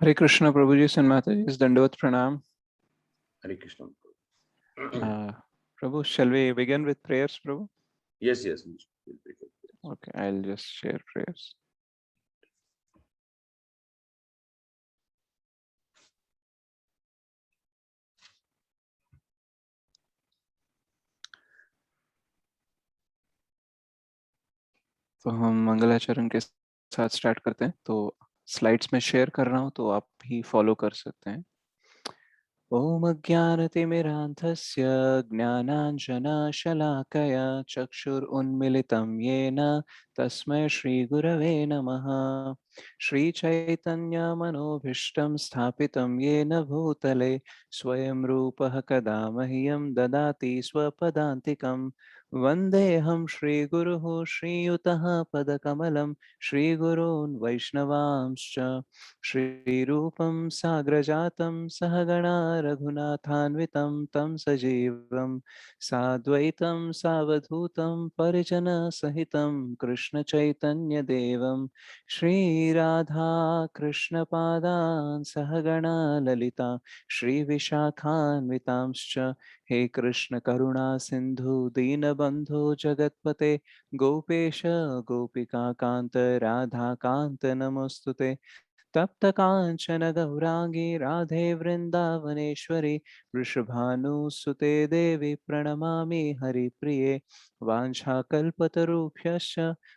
Hare Krishna, Prabhuji and Mataji's Dandavat Pranam. Hare Krishna. Prabhu, shall we begin with prayers, Prabhu? Yes. Okay, I'll just share prayers. तो हम मंगलाचरण के साथ start करते हैं। तो स्लाइड्स में शेयर कर रहा हूँ, तो आप भी फॉलो कर सकते हैं। ओम अज्ञानतिमिरान्धस्य ज्ञानाञ्जनशलाकया चक्षुरुन्मिलितं येन तस्मै श्रीगुरवे नमः। श्रीचैतन्यमनोभीष्टं स्थापितं येन भूतले स्वयं रूपः कदा मह्यं ददाति स्वपदान्तिकं। वन्देऽहं श्रीगुरुः श्रीयुतः पदकमलं श्रीगुरून् वैष्णवांश्च श्रीरूपं साग्रजातं सहगणा रघुनाथान्वितं तं सजीवं साद्वैतं सावधूतं परिजनसहितं कृष्णचैतन्यदेवं श्रीराधा कृष्णपादान् सहगणा ललिता श्रीविशाखान्वितांश्च। हे कृष्ण करुणा सिन्धु दीनबन्धो जगत्पते गोपेश गोपिकान्त राधाकान्त नमोस्तुते। तप्त कांचन गौरांगी राधे वृंदावनेश्वरी वृषभानुसुते देवी प्रणमामि हरिप्रिये। वाञ्छाकल्पतरुभ्यश्च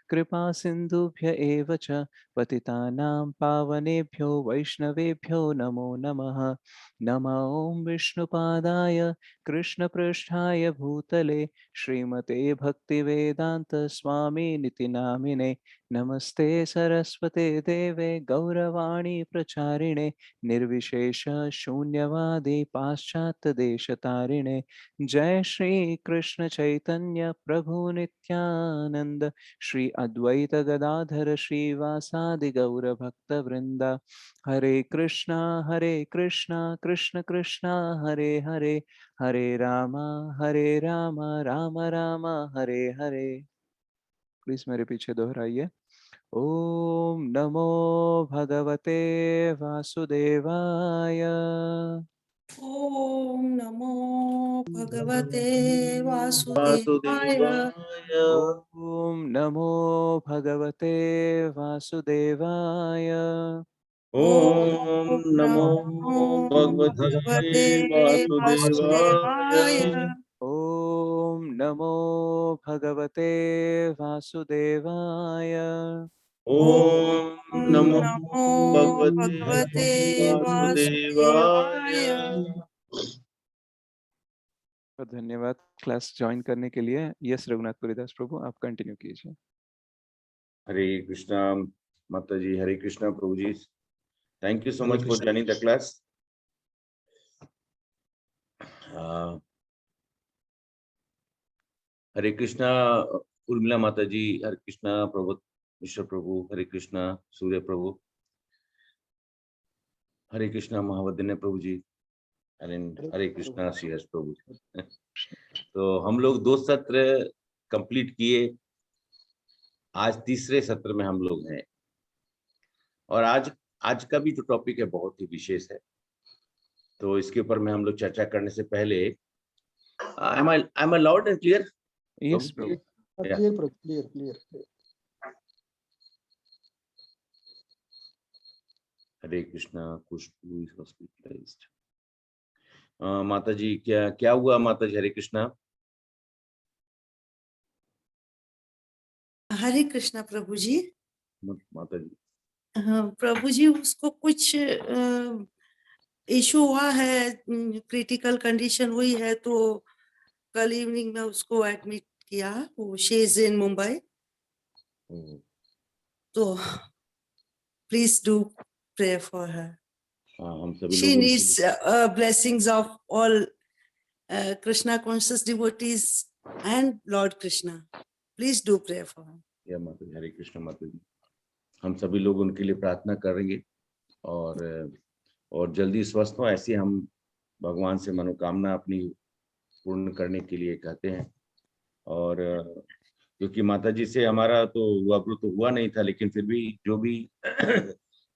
कृपा सिन्धुभ्य एव च पतितानां पावनेभ्यो वैष्णवेभ्यो नमो नमः। नमो ॐ विष्णुपादाय कृष्णपृष्ठाय भूतले श्रीमते भक्तिवेदान्त स्वामिनिति नामिने। नमस्ते सरस्वते देवे गौरवाणी प्रचारिणे निर्विशेष शून्यवादी पाश्चात्य देशतारिणे। जय श्री कृष्ण चैतन्य प्रभु नित्यानंद श्री अद्वैत गदाधर श्रीवासादि गौर भक्त वृंदा। हरे कृष्णा कृष्ण कृष्ण हरे हरे, हरे राम राम राम हरे हरे। प्लीज मेरे पीछे दोहराइए। ओम नमो भगवते वासुदेवाय। ओम नमो भगवते वासुदेवाय। ओम नमो भगवते वासुदेवाय। ओम नमो भगवते वासुदेवाय। ओम नमो भगवते वासुदेवाय। ओम नमो भगवते वासुदेवाय। धन्यवाद क्लास ज्वाइन करने के लिए। यस रघुनाथ पुरीदास प्रभु, आप कंटिन्यू कीजिए। हरे कृष्णा माता जी, हरे कृष्णा प्रभु ji. Thank you so much for joining the class. Hare Krishna Urmila माता जी, हरे कृष्णा प्रभु मिश्र प्रभु, हरे कृष्णा सूर्य प्रभु, हरे कृष्णा महावदन्य प्रभु जी, हरे कृष्णा श्रीहर्ष प्रभु जी। तो हम लोग 2 सत्र कंप्लीट किए, आज तीसरे सत्र में हम लोग हैं। और आज का भी जो टॉपिक है बहुत ही विशेष है, तो इसके ऊपर में हम लोग चर्चा करने से पहले am I loud and clear? Yes, Prabhu. Yeah. Clear, Prabhu. Clear. Hare Krishna Khushboo is hospitalised. माता जी क्या हुआ माता जी? हरे कृष्णा। हरे कृष्णा प्रभु जी। माता जी प्रभु जी, उसको कुछ इशू हुआ है, क्रिटिकल कंडीशन हुई है, तो कल इवनिंग में उसको एडमिट किया। वो शी इज इन मुंबई, तो please do pray for her. हम सभी शी लोग needs blessings of all Krishna conscious devotees and Lord Krishna. Please do pray for him. या माता जी, हरे कृष्ण माता जी। हम सभी लोग उनके लिए प्रार्थना करेंगे और जल्दी स्वस्थ हो, ऐसे हम भगवान से मनोकामना अपनी पूर्ण करने के लिए कहते हैं। और क्योंकि माता जी से हमारा तो हुआ नहीं था, लेकिन फिर भी जो भी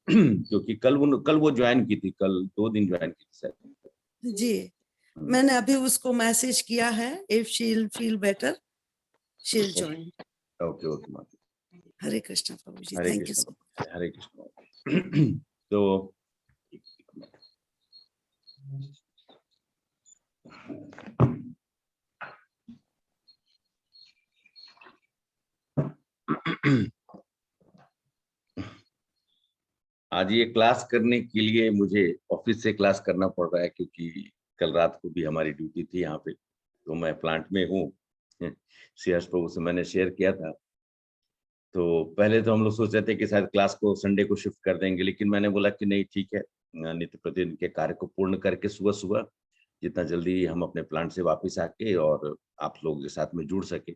क्योंकि कल वो ज्वाइन की थी, कल 2 दिन ज्वाइन की थी शायद। जी, मैंने अभी उसको मैसेज किया है, if she will feel better she will join. Okay okay माता। हरे कृष्णा प्रभु जी, हरे थैंक यू कृष्ण, सो हरे कृष्ण। तो आज ये क्लास करने के लिए मुझे ऑफिस से क्लास करना पड़ रहा है, क्योंकि कल रात को भी हमारी ड्यूटी थी यहाँ पे, तो मैं प्लांट में हूँ। सीएस प्रभु से मैंने शेयर किया था, तो पहले तो हम लोग सोच रहे थे कि शायद क्लास को संडे को शिफ्ट कर देंगे, लेकिन मैंने बोला कि नहीं ठीक है, नित्य प्रतिदिन के कार्य को पूर्ण करके सुबह सुबह जितना जल्दी हम अपने प्लांट से वापस आके और आप लोगों के साथ में जुड़ सके।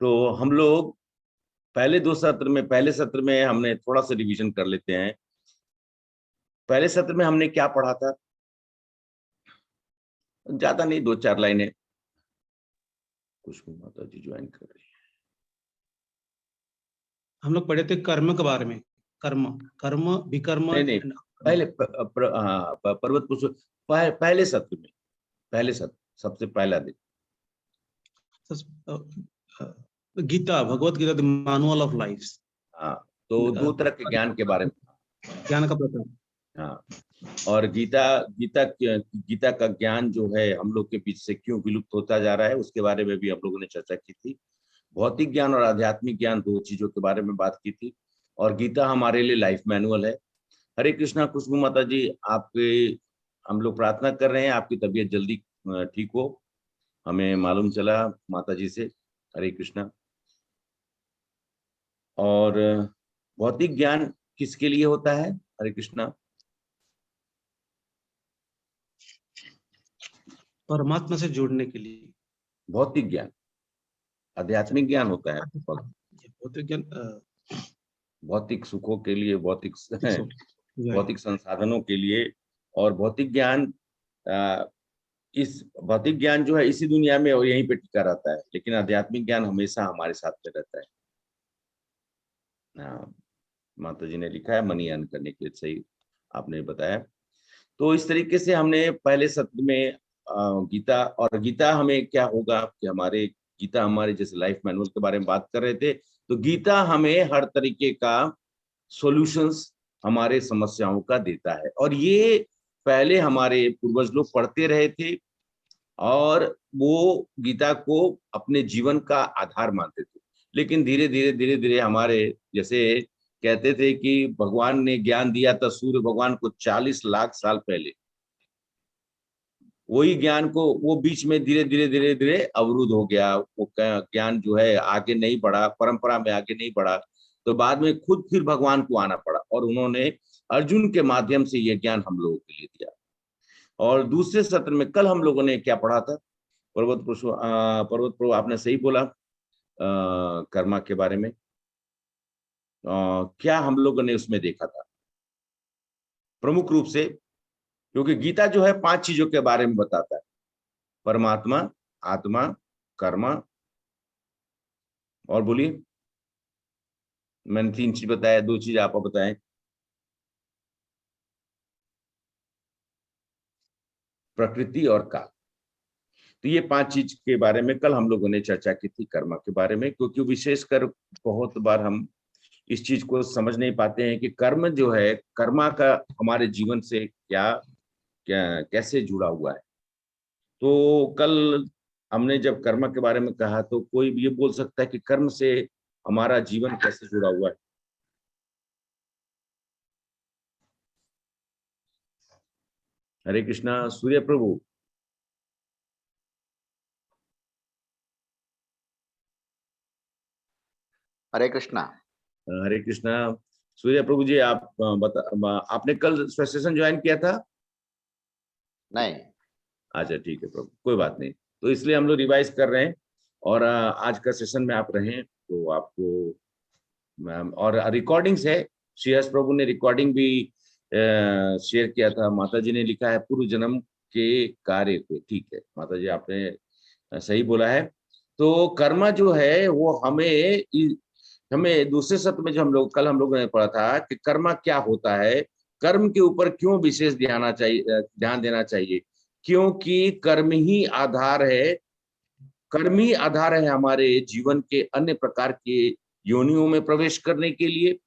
तो हम लोग पहले सत्र में हमने थोड़ा सा रिवीजन कर लेते हैं। पहले सत्र में हमने क्या पढ़ा था, ज्यादा नहीं, 2-4 लाइनें। खुशबू माता जी ज्वाइन कर रही है। हम लोग पढ़े थे कर्म के बारे में, कर्म कर्म विकर्म। नहीं, पहले पर्वत पुरुष पहले सत्र में, पहले सत्र सबसे पहला दिन Gita, Bhagavad Gita, the manual of life. हाँ, तो 2 तरह के ज्ञान के बारे में, ज्ञान का प्रकार। हाँ, और गीता का ज्ञान जो है हम लोग के बीच से क्यों विलुप्त होता जा रहा है, उसके बारे में भी हम लोगों ने चर्चा की थी। भौतिक ज्ञान और आध्यात्मिक ज्ञान, 2 चीजों के बारे में बात की थी, और गीता हमारे लिए लाइफ मैनुअल है। हरे कृष्णा खुशबू माता जी, आपके हम लोग प्रार्थना कर रहे हैं आपकी तबीयत जल्दी ठीक हो, हमें मालूम चला माता जी से। हरे कृष्णा। और भौतिक ज्ञान किसके लिए होता है? हरे कृष्णा। परमात्मा से जुड़ने के लिए। भौतिक ज्ञान, आध्यात्मिक ज्ञान होता है भौतिक ज्ञान भौतिक सुखों के लिए, भौतिक right. संसाधनों के लिए। और भौतिक ज्ञान इस भौतिक ज्ञान जो है इसी दुनिया में और यहीं पे टिका रहता है, लेकिन आध्यात्मिक ज्ञान हमेशा हमारे साथ में रहता है। हाँ, माता जी ने लिखा है मनी अर्न करने के लिए, सही आपने बताया। तो इस तरीके से हमने पहले सत्र में गीता, और गीता हमें क्या होगा कि गीता हमारे जैसे लाइफ मैनुअल के बारे में बात कर रहे थे, तो गीता हमें हर तरीके का सॉल्यूशंस हमारे समस्याओं का देता है। और ये पहले हमारे पूर्वज लोग पढ़ते रहे थे और वो गीता को अपने जीवन का आधार मानते थे। लेकिन धीरे धीरे हमारे जैसे कहते थे कि भगवान ने ज्ञान दिया था सूर्य भगवान को 40 लाख साल पहले, वही ज्ञान को वो बीच में धीरे धीरे अवरुद्ध हो गया। वो ज्ञान जो है आगे नहीं बढ़ा, परंपरा में आगे नहीं बढ़ा, तो बाद में खुद फिर भगवान को आना पड़ा और उन्होंने अर्जुन के माध्यम से ये ज्ञान हम लोगों के लिए दिया। और दूसरे सत्र में कल हम लोगों ने क्या पढ़ा था? पर्वत प्रभु आपने सही बोला, कर्मा के बारे में। क्या हम लोगों ने उसमें देखा था प्रमुख रूप से? क्योंकि गीता जो है 5 चीजों के बारे में बताता है, परमात्मा, आत्मा, कर्मा, और बोलिए। मैंने 3 चीज बताया, 2 चीज आप बताएं। प्रकृति और काल। तो ये 5 चीज के बारे में कल हम लोगों ने चर्चा की थी, कर्मा के बारे में। क्योंकि विशेषकर बहुत बार हम इस चीज को समझ नहीं पाते हैं कि कर्म जो है, कर्मा का हमारे जीवन से क्या कैसे जुड़ा हुआ है। तो कल हमने जब कर्म के बारे में कहा, तो कोई भी ये बोल सकता है कि कर्म से हमारा जीवन कैसे जुड़ा हुआ है? हरे कृष्णा सूर्य प्रभु। हरे कृष्णा। हरे कृष्णा सूर्य प्रभु जी, आप आपने कल सेशन ज्वाइन किया था? नहीं। अच्छा ठीक है प्रभु, कोई बात नहीं। तो इसलिए हम लोग रिवाइज कर रहे हैं, और आज का सेशन में आप रहें तो आपको, और रिकॉर्डिंग्स है, श्रीहर्ष प्रभु ने रिकॉर्डिंग भी शेयर किया था। माता जी ने लिखा है पूर्व जन्म के कार्य को। ठीक है माता जी, आपने सही बोला है। तो कर्मा जो है वो हमें हमें दूसरे सत्र में जो हम लोगों ने पढ़ा था कि कर्म क्या होता है, कर्म के ऊपर क्यों विशेष ध्यान देना चाहिए, क्योंकि कर्म ही आधार है, कर्म ही आधार है हमारे जीवन के अन्य प्रकार के योनियों में प्रवेश करने के लिए।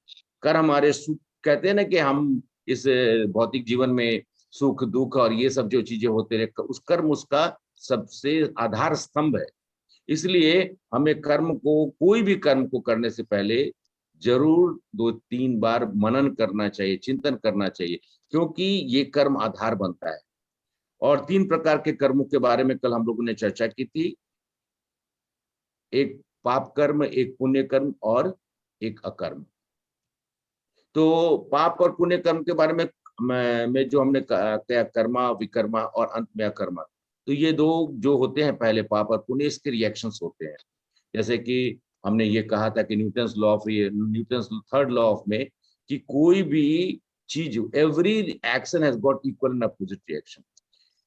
कर हमारे सुख, कहते हैं ना कि हम इस भौतिक जीवन में सुख दुख और ये सब जो चीजें होते रहे, उस कर्म उसका सबसे आधार स्तंभ है। इसलिए हमें कर्म को, कोई भी कर्म को करने से पहले जरूर 2-3 बार मनन करना चाहिए, चिंतन करना चाहिए, क्योंकि ये कर्म आधार बनता है। और 3 प्रकार के कर्मों के बारे में कल हम लोगों ने चर्चा की थी, एक पाप कर्म, एक पुण्य कर्म और एक अकर्म। तो पाप और पुण्य कर्म के बारे में जो हमने कहा कर्मा, विकर्मा और अंत में अकर्मा, तो ये दो जो होते हैं पहले पाप और पुण्य, इसके रिएक्शंस होते हैं। जैसे कि हमने ये कहा था कि न्यूटन्स थर्ड लॉ ऑफ में कि कोई भी चीज, every action has got equal and opposite reaction.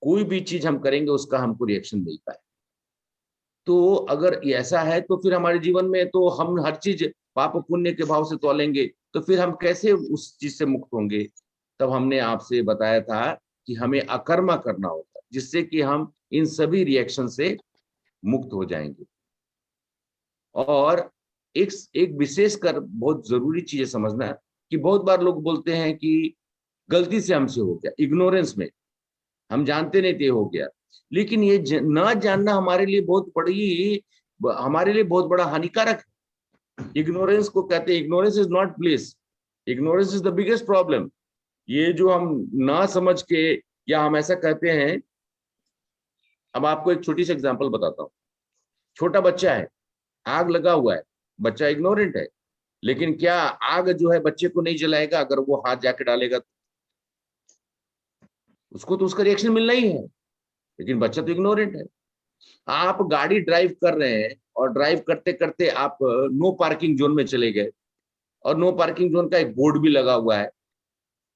कोई भी चीज हम करेंगे उसका हमको रिएक्शन मिलता है। तो अगर ऐसा है तो फिर हमारे जीवन में तो हम हर चीज पाप पुण्य के भाव से तोलेंगे, तो फिर हम कैसे उस चीज से मुक्त होंगे। तब हमने आपसे बताया था कि हमें अकर्मा करना होता है, जिससे कि हम इन सभी रिएक्शन से मुक्त हो जाएंगे। और एक विशेष कर बहुत जरूरी चीज है समझना, कि बहुत बार लोग बोलते हैं कि गलती से हमसे हो गया, इग्नोरेंस में, हम जानते नहीं थे हो गया। लेकिन ये ना जानना हमारे लिए बहुत बड़ा हानिकारक है। इग्नोरेंस को कहते हैं, ignorance is not bliss, ignorance is the biggest problem. ये जो हम ना समझ के, या हम ऐसा कहते हैं, अब आपको एक छोटी सी एग्जांपल बताता हूँ। छोटा बच्चा है, आग लगा हुआ है, बच्चा इग्नोरेंट है, लेकिन क्या आग जो है बच्चे को नहीं जलाएगा अगर वो हाथ जाके डालेगा तो? उसको तो उसका रिएक्शन मिलना ही है, लेकिन बच्चा तो इग्नोरेंट है। आप गाड़ी ड्राइव कर रहे हैं और ड्राइव करते करते आप नो पार्किंग जोन में चले गए, और नो पार्किंग जोन का एक बोर्ड भी लगा हुआ है,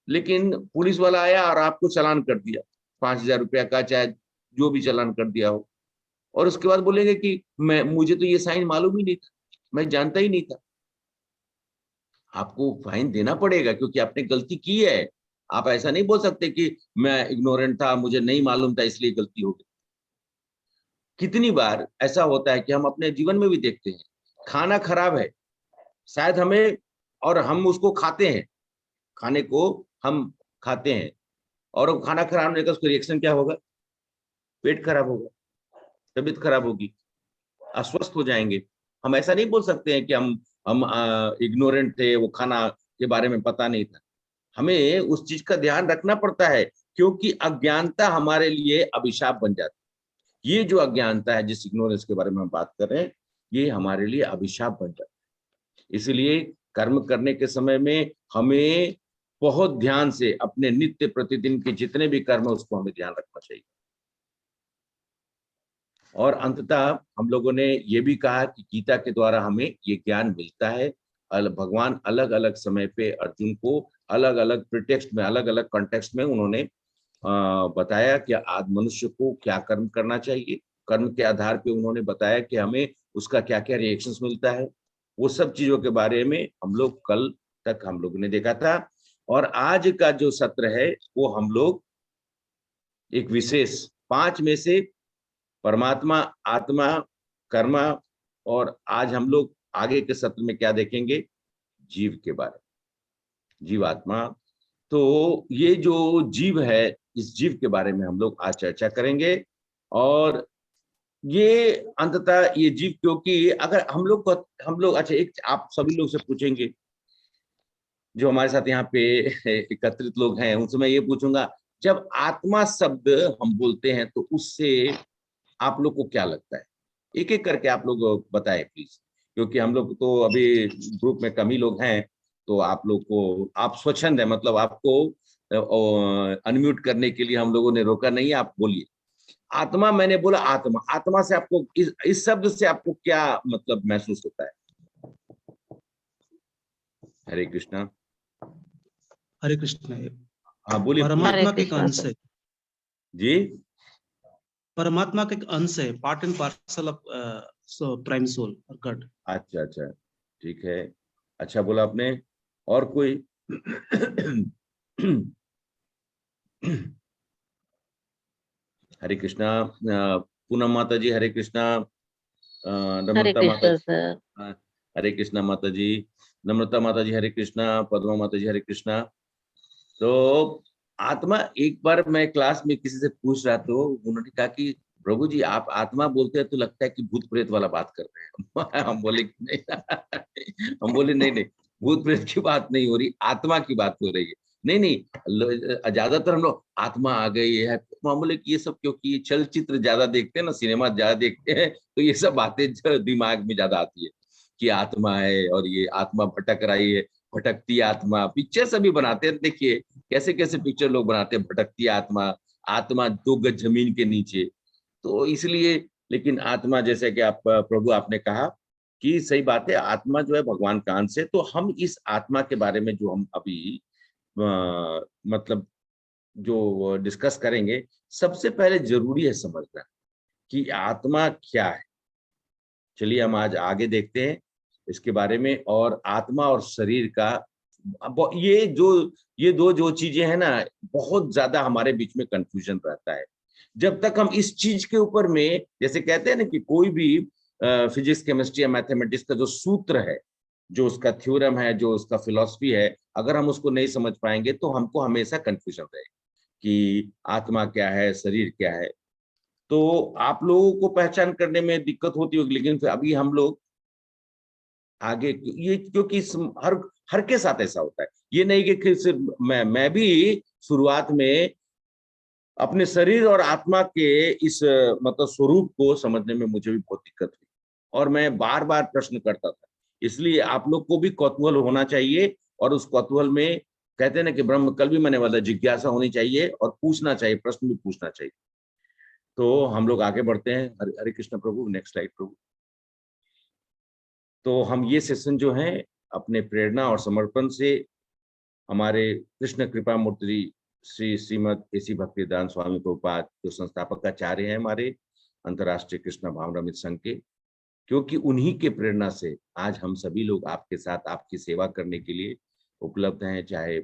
लेकिन पुलिस वाला आया और आपको चालान कर दिया 5,000 रुपया का, चाहे जो भी चालान कर दिया हो, और उसके बाद बोलेंगे कि मुझे तो ये साइन मालूम ही नहीं था, मैं जानता ही नहीं था। आपको फाइन देना पड़ेगा क्योंकि आपने गलती की है। आप ऐसा नहीं बोल सकते कि मैं इग्नोरेंट था, मुझे नहीं मालूम था इसलिए गलती हो गई। कितनी बार ऐसा होता है कि हम अपने जीवन में भी देखते हैं, खाना खराब है शायद हमें, और हम उसको खाते हैं, खाने को हम खाते हैं, और वो खाना खराब होने का उसका रिएक्शन क्या होगा? पेट खराब होगा, तबीयत खराब होगी, अस्वस्थ हो जाएंगे। हम ऐसा नहीं बोल सकते हैं कि हम इग्नोरेंट थे, वो खाना के बारे में पता नहीं था। हमें उस चीज का ध्यान रखना पड़ता है, क्योंकि अज्ञानता हमारे लिए अभिशाप बन जाती है। ये जो अज्ञानता है, जिस इग्नोरेंस के बारे में हम बात कर रहे हैं, ये हमारे लिए अभिशाप बन जाता है। इसलिए कर्म करने के समय में हमें बहुत ध्यान से अपने नित्य प्रतिदिन के जितने भी कर्म है उसको हमें ध्यान रखना चाहिए। और अंततः हम लोगों ने ये भी कहा कि गीता के द्वारा हमें ये ज्ञान मिलता है। भगवान अलग अलग समय पे अर्जुन को अलग अलग प्रिटेक्स्ट में, अलग अलग कॉन्टेक्स्ट में उन्होंने बताया कि आज मनुष्य को क्या कर्म करना चाहिए। कर्म के आधार पे उन्होंने बताया कि हमें उसका क्या क्या रिएक्शंस मिलता है। वो सब चीजों के बारे में हम लोग कल तक हम लोगों ने देखा था। और आज का जो सत्र है वो हम लोग एक विशेष 5 में से परमात्मा, आत्मा, कर्मा, और आज हम लोग आगे के सत्र में क्या देखेंगे? जीव के बारे में, जीवात्मा। तो ये जो जीव है, इस जीव के बारे में हम लोग आज चर्चा करेंगे। और ये अंततः ये जीव, क्योंकि अगर हम लोग अच्छा, एक आप सभी लोग से पूछेंगे, जो हमारे साथ यहाँ पे एकत्रित लोग हैं, उनसे मैं ये पूछूंगा, जब आत्मा शब्द हम बोलते हैं तो उससे आप लोग को क्या लगता है? एक एक करके आप लोग बताएं प्लीज, क्योंकि हम लोग तो अभी ग्रुप में कम ही लोग हैं। तो आप लोग को, आप स्वच्छंद है, मतलब आपको अनम्यूट करने के लिए हम लोगों ने रोका नहीं है, आप बोलिए। आत्मा, मैंने बोला आत्मा, आत्मा से आपको इस शब्द से आपको क्या मतलब महसूस होता है? हरे कृष्णा। हरे कृष्ण। हाँ बोलिए। परमात्मा के एक अंश है, जी, परमात्मा का एक अंश है, part and parcel of prime soul और गॉड। अच्छा अच्छा। ठीक है, अच्छा बोला आपने। और कोई? हरे कृष्णा। पूनम माता जी हरे कृष्णा। हरे नम्रता माता कृष्ण जी, सर। हरे कृष्णा माता जी। नम्रता माता जी हरे कृष्णा। पद्मा माता जी हरे कृष्णा। तो आत्मा, एक बार मैं क्लास में किसी से पूछ रहा तो उन्होंने कहा कि प्रभु जी आप आत्मा बोलते हैं तो लगता है कि भूत प्रेत वाला बात कर रहे हैं। हम बोले कि नहीं। हम बोले नहीं नहीं, भूत प्रेत की बात नहीं हो रही, आत्मा की बात हो रही है। नहीं नहीं, ज्यादातर हम लोग आत्मा आ गई है, तो हम बोले कि ये सब क्योंकि ये चलचित्र ज्यादा देखते हैं ना, सिनेमा ज्यादा देखते हैं, तो ये सब बातें दिमाग में ज्यादा आती है कि आत्मा है और ये आत्मा भटक रही है, भटकती आत्मा। पिक्चर सभी बनाते हैं, देखिए कैसे कैसे पिक्चर लोग बनाते हैं, भटकती आत्मा, आत्मा 2 गज जमीन के नीचे। तो इसलिए, लेकिन आत्मा जैसे कि आप प्रभु आपने कहा कि सही बात है, आत्मा जो है भगवान का अंश है। तो हम इस आत्मा के बारे में जो हम अभी मतलब जो डिस्कस करेंगे, सबसे पहले जरूरी है समझना कि आत्मा क्या है। चलिए हम आज आगे देखते हैं इसके बारे में। और आत्मा और शरीर का ये दो जो चीजें हैं ना, बहुत ज्यादा हमारे बीच में कंफ्यूजन रहता है। जब तक हम इस चीज के ऊपर में, जैसे कहते हैं ना कि कोई भी फिजिक्स केमिस्ट्री या मैथमेटिक्स का जो सूत्र है, जो उसका थ्योरम है, जो उसका फिलॉसफी है, अगर हम उसको नहीं समझ पाएंगे तो हमको हमेशा कंफ्यूजन रहेगा कि आत्मा क्या है, शरीर क्या है। तो आप लोगों को पहचान करने में दिक्कत होती होगी, लेकिन फिर अभी हम लोग आगे ये, क्योंकि हर हर के साथ ऐसा होता है। ये नहीं कि सिर्फ मैं भी शुरुआत में अपने शरीर और आत्मा के इस मतलब स्वरूप को समझने में मुझे भी बहुत दिक्कत हुई, और मैं बार बार प्रश्न करता था। इसलिए आप लोग को भी कौतूहल होना चाहिए, और उस कौतूहल में कहते हैं ना कि ब्रह्म, कल भी मैंने बोला, जिज्ञासा होनी चाहिए और पूछना चाहिए, प्रश्न भी पूछना चाहिए। तो हम लोग आगे बढ़ते हैं। हरे हरे कृष्ण प्रभु, नेक्स्ट स्लाइड प्रभु। तो हम ये सेशन जो है अपने प्रेरणा और समर्पण से हमारे कृष्ण कृपा मूर्ति श्री श्रीमद एसी भक्तिवेदांत स्वामी प्रभुपाद, जो संस्थापक आचार्य हैं हमारे अंतर्राष्ट्रीय कृष्ण भावनामृत संघ के, क्योंकि उन्हीं के प्रेरणा से आज हम सभी लोग आपके साथ आपकी सेवा करने के लिए उपलब्ध हैं। चाहे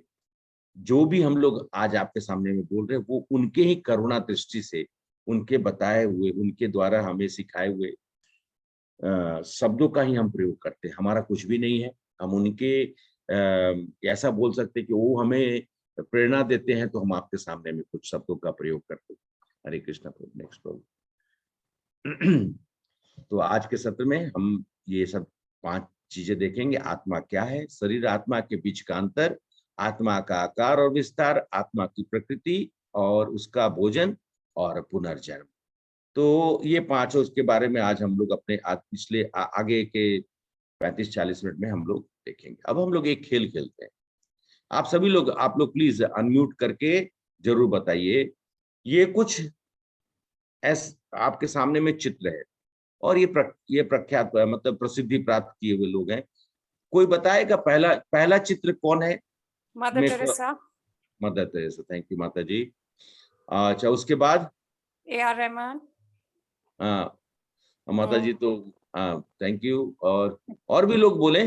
जो भी हम लोग आज आपके सामने में बोल रहे हैं, वो उनके ही करुणा दृष्टि से, उनके बताए हुए, उनके द्वारा हमें सिखाए हुए शब्दों का ही हम प्रयोग करते हैं। हमारा कुछ भी नहीं है। हम उनके ऐसा बोल सकते हैं कि वो हमें प्रेरणा देते हैं, तो हम आपके सामने में कुछ शब्दों का प्रयोग करते हैं। हरे कृष्णा प्रभु, नेक्स्ट प्रभु। तो आज के सत्र में हम ये सब 5 चीजें देखेंगे। आत्मा क्या है, शरीर आत्मा के बीच का अंतर, आत्मा का आकार और विस्तार, आत्मा की प्रकृति और उसका भोजन, और पुनर्जन्म। तो ये 5 उसके बारे में आज हम लोग अपने पिछले आगे के 35-40 मिनट में हम लोग देखेंगे। अब हम लोग एक खेल खेलते हैं। आप सभी लोग, आप लोग प्लीज अनम्यूट करके जरूर बताइए। ये कुछ आपके सामने में चित्र है, और ये प्रख्यात मतलब प्रसिद्धि प्राप्त किए हुए लोग हैं। कोई बताएगा पहला पहला चित्र कौन है? Mother Teresa. Mother Teresa, thank you माता जी। अच्छा, उसके बाद AR रहमान। हाँ माता जी, तो हाँ थैंक यू। और भी लोग बोले।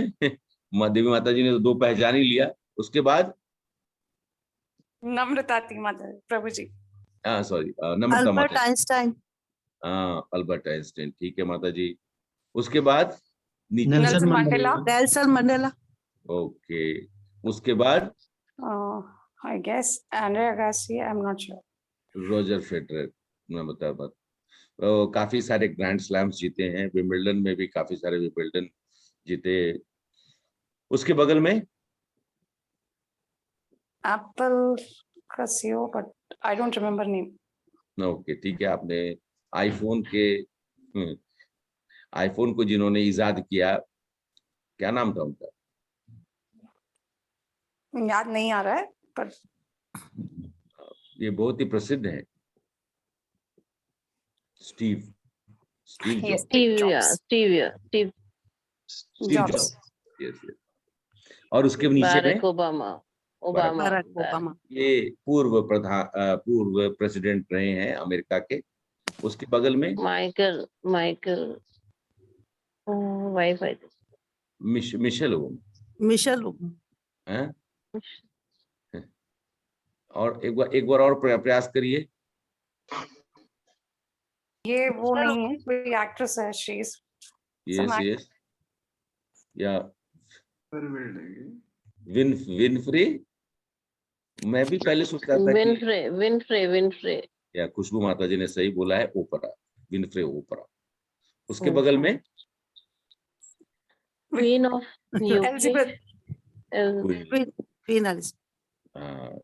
देवी माता जी ने तो 2 पहचान ही लिया। उसके बाद नम्रता थी मदर प्रभु जी। हाँ सॉरी, नम्रता अल्बर्ट माता। आइंस्टाइन। हाँ अल्बर्ट आइंस्टाइन, ठीक है माता जी। उसके बाद नीचे, Nelson Nelson Mandela. Mandela. Nelson Mandela. Okay. उसके बाद I guess Andrea Agassi, I'm not sure. Roger Federer. मैं बता बात, काफी सारे ग्रैंड स्लैम्स जीते हैं, विंबलडन में भी काफी सारे विंबलडन जीते। उसके बगल में Apple Casio, but I don't remember name. Okay ठीक है, आपने आईफोन के आईफोन को जिन्होंने इजाद किया, क्या नाम था उनका? याद नहीं आ रहा है, पर ये बहुत ही प्रसिद्ध है, Steve Steve yes, jobs. Steve Steve Jobs. Jobs, yes yes. और उसके नीचे में बाराक ओबामा। Barack Obama. ये पूर्व प्रेसिडेंट रहे हैं अमेरिका के। उसके बगल में माइकल वाइफाई। मिशेल वो Michelle. हैं? और एक बार और प्रयास करिए। ये वो नहीं है, कोई एक्ट्रेस है, शी इज यस या विनफ्रे। मैं भी पहले सोचता था कि विनफ्रे या खुशबू माता जी ने सही बोला है, ओपरा, विनफ्रे ओपरा। उसके Oh. बगल में queen of Elizabeth. Queen Elizabeth. हाँ,